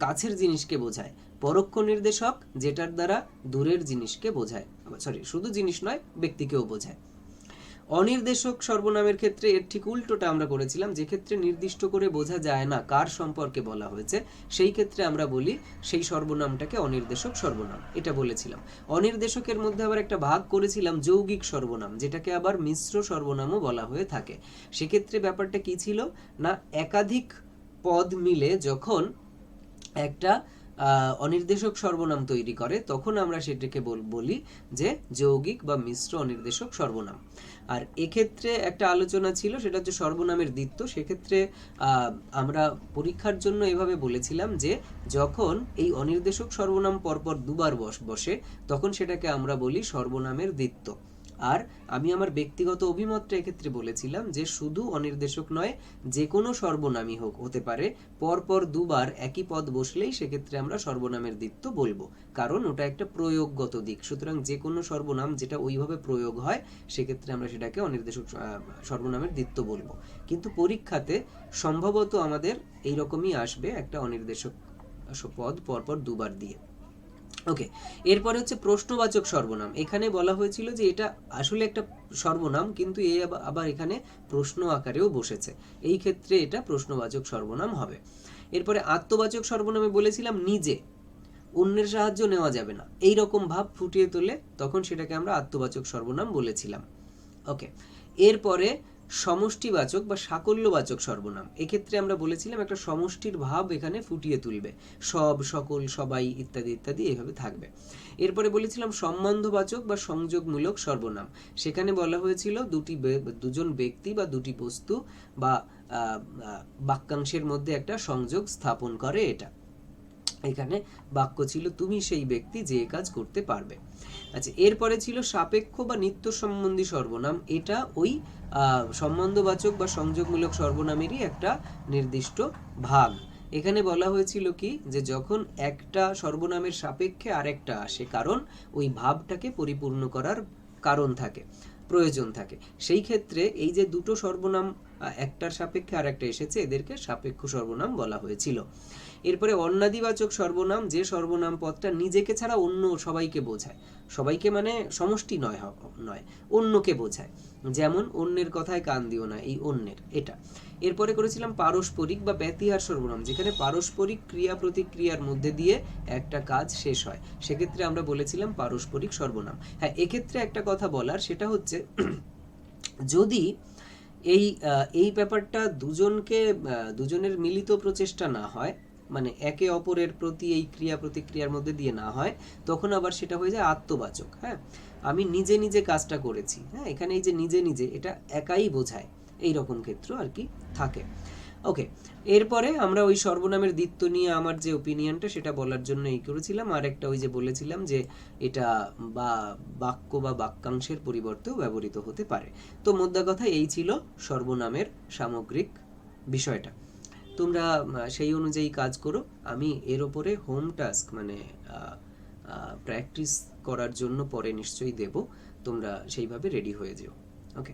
[SPEAKER 1] কাছের জিনিসকে বোঝায়। পরোক্ষ নির্দেশক যেটার দ্বারা দূরের জিনিসকে বোঝায়, সরি শুধু জিনিস নয় ব্যক্তিকেও বোঝায়। অনির্দেশক সর্বনামের ক্ষেত্রে এর ঠিক উল্টোটা আমরা করেছিলাম, যে ক্ষেত্রে নির্দিষ্ট করে বোঝা যায় না কার সম্পর্কে বলা হয়েছে, সেই ক্ষেত্রে আমরা বলি সেই সর্বনামটাকে অনির্দেশক সর্বনাম, এটা বলেছিলাম। অনির্দেশকের মধ্যে আবার একটা ভাগ করেছিলাম যৌগিক সর্বনাম, যেটাকে আবার মিশ্র সর্বনামও বলা হয়ে থাকে। সেক্ষেত্রে ব্যাপারটা কি ছিল না, একাধিক পদ মিলে যখন একটা অনির্দেশক সর্বনাম তৈরি করে, তখন আমরা সেটাকে বলি যে যৌগিক বা মিশ্র অনির্দেশক সর্বনাম। আর এক্ষেত্রে একটা আলোচনা ছিল, সেটা হচ্ছে সর্বনামের দ্বিত্ব। সেক্ষেত্রে আমরা পরীক্ষার জন্য এভাবে বলেছিলাম যে যখন এই অনির্দেশক সর্বনাম পরপর দুবার বসে, তখন সেটাকে আমরা বলি সর্বনামের দ্বিত্ব। আর আমি আমার ব্যক্তিগত অভিমতটা এক্ষেত্রে বলেছিলাম যে শুধু অনির্দেশক নয়, যে কোনো সর্বনামই হোক হতে পারে, পরপর দুবার একই পদ বসলেই সেক্ষেত্রে আমরা সর্বনামের দ্বিত্ব বলবো, কারণ ওটা একটা প্রয়োগগত দিক। সুতরাং যে কোনো সর্বনাম যেটা ওইভাবে প্রয়োগ হয় সেক্ষেত্রে আমরা সেটাকে অনির্দেশক সর্বনামের দ্বিত্ব বলবো। কিন্তু পরীক্ষাতে সম্ভবত আমাদের এইরকমই আসবে, একটা অনির্দেশক পদ পরপর দুবার দিয়ে। ওকে, এরপরে হচ্ছে প্রশ্নবাচক সর্বনাম। এখানে বলা হয়েছিল যে এটা আসলে একটা সর্বনাম, কিন্তু এ আবার এখানে প্রশ্ন আকারেও বসেছে, এই ক্ষেত্রে এটা প্রশ্নবাচক সর্বনাম হবে। এরপরে আত্মবাচক সর্বনামে বলেছিলাম নিজে, অন্যের সাহায্য নেওয়া যাবে না, এই রকম ভাব ফুটিয়ে তোলে, তখন সেটাকে আমরা আত্মবাচক সর্বনাম বলেছিলাম। ওকে, এরপরে সমষ্টিবাচক বা সাকল্যবাচক সর্বনাম। এক্ষেত্রে আমরা বলেছিলাম একটা সমষ্টির ভাব এখানে ফুটিয়ে তুলবে, সব, সকল, সবাই ইত্যাদি ইত্যাদি এইভাবে থাকবে। এরপরে বলেছিলাম সম্বন্ধবাচক বা সংযোগমূলক সর্বনাম। সেখানে বলা হয়েছিল দুজন ব্যক্তি বা দুটি বস্তু বা বাক্যাংশের মধ্যে একটা সংযোগ স্থাপন করে এটা। এখানে বাক্য ছিল তুমি সেই ব্যক্তি যে কাজ করতে পারবে। আচ্ছা, এরপরে ছিল সাপেক্ষ বা নিত্য সম্বন্ধী সর্বনাম। এটা ওই সম্বন্ধবাচক বা সংযোগমূলক সর্বনামেরই একটা নির্দিষ্ট ভাগ। এখানে বলা হয়েছিল কি, যে যখন একটা সর্বনামের সাপেক্ষে আরেকটা আসে, কারণ ওই ভাবটাকে পরিপূর্ণ করার কারণ থাকে, প্রয়োজন থাকে, সেই ক্ষেত্রে এই যে দুটো সর্বনাম একটার সাপেক্ষে আর একটা এসেছে, এদেরকে সাপেক্ষ সর্বনাম বলা হয়েছিল। এরপরে অন্যাদিবাচক সর্বনাম, যে সর্বনাম পদটা নিজেকে ছাড়া অন্য সবাইকে বোঝায়, সবাইকে মানে সমষ্টি নয়, অন্যকে বোঝায়, যেমন অন্যের কথায় কান দিও না, এই অন্যের এটা। এরপরে করেছিলাম পারস্পরিক বা ব্যতিহার সর্বনাম, যেখানে পারস্পরিক ক্রিয়া প্রতিক্রিয়ার মধ্যে দিয়ে একটা কাজ শেষ হয়, সেক্ষেত্রে আমরা বলেছিলাম পারস্পরিক সর্বনাম। হ্যাঁ, এক্ষেত্রে একটা কথা বলার, সেটা হচ্ছে যদি এই ব্যাপারটা দুজনের মিলিত প্রচেষ্টা না হয়, মানে একে অপরের প্রতি এই ক্রিয়া প্রতিক্রিয়ার মধ্যে দিয়ে না হয়, তখন আবার সেটা হয়ে যায় আত্মবাচক। হ্যাঁ, আমি নিজে নিজে কাজটা করেছি, হ্যাঁ, এখানে এই যে নিজে নিজে, এটা একাই বোঝায়, এই রকম ক্ষেত্র আর কি থাকে। ওকে, এরপরে আমরা ওই সর্বনামের দ্বিত্ব নিয়ে আমার যে ওপিনিয়নটা সেটা বলার জন্য এই করেছিলাম। আর একটা ওই যে বলেছিলাম যে এটা বা বাক্য বা বাক্যাংশের পরিবর্তেও ব্যবহৃত হতে পারে। তো মোদ্দা কথা এই ছিল সর্বনামের সামগ্রিক বিষয়টা। তোমরা সেই অনুযায়ী কাজ করো। আমি এর ওপরে হোম টাস্ক মানে প্র্যাকটিস করার জন্য পরে নিশ্চয়ই দেব, তোমরা সেইভাবে রেডি হয়ে যেও। ওকে।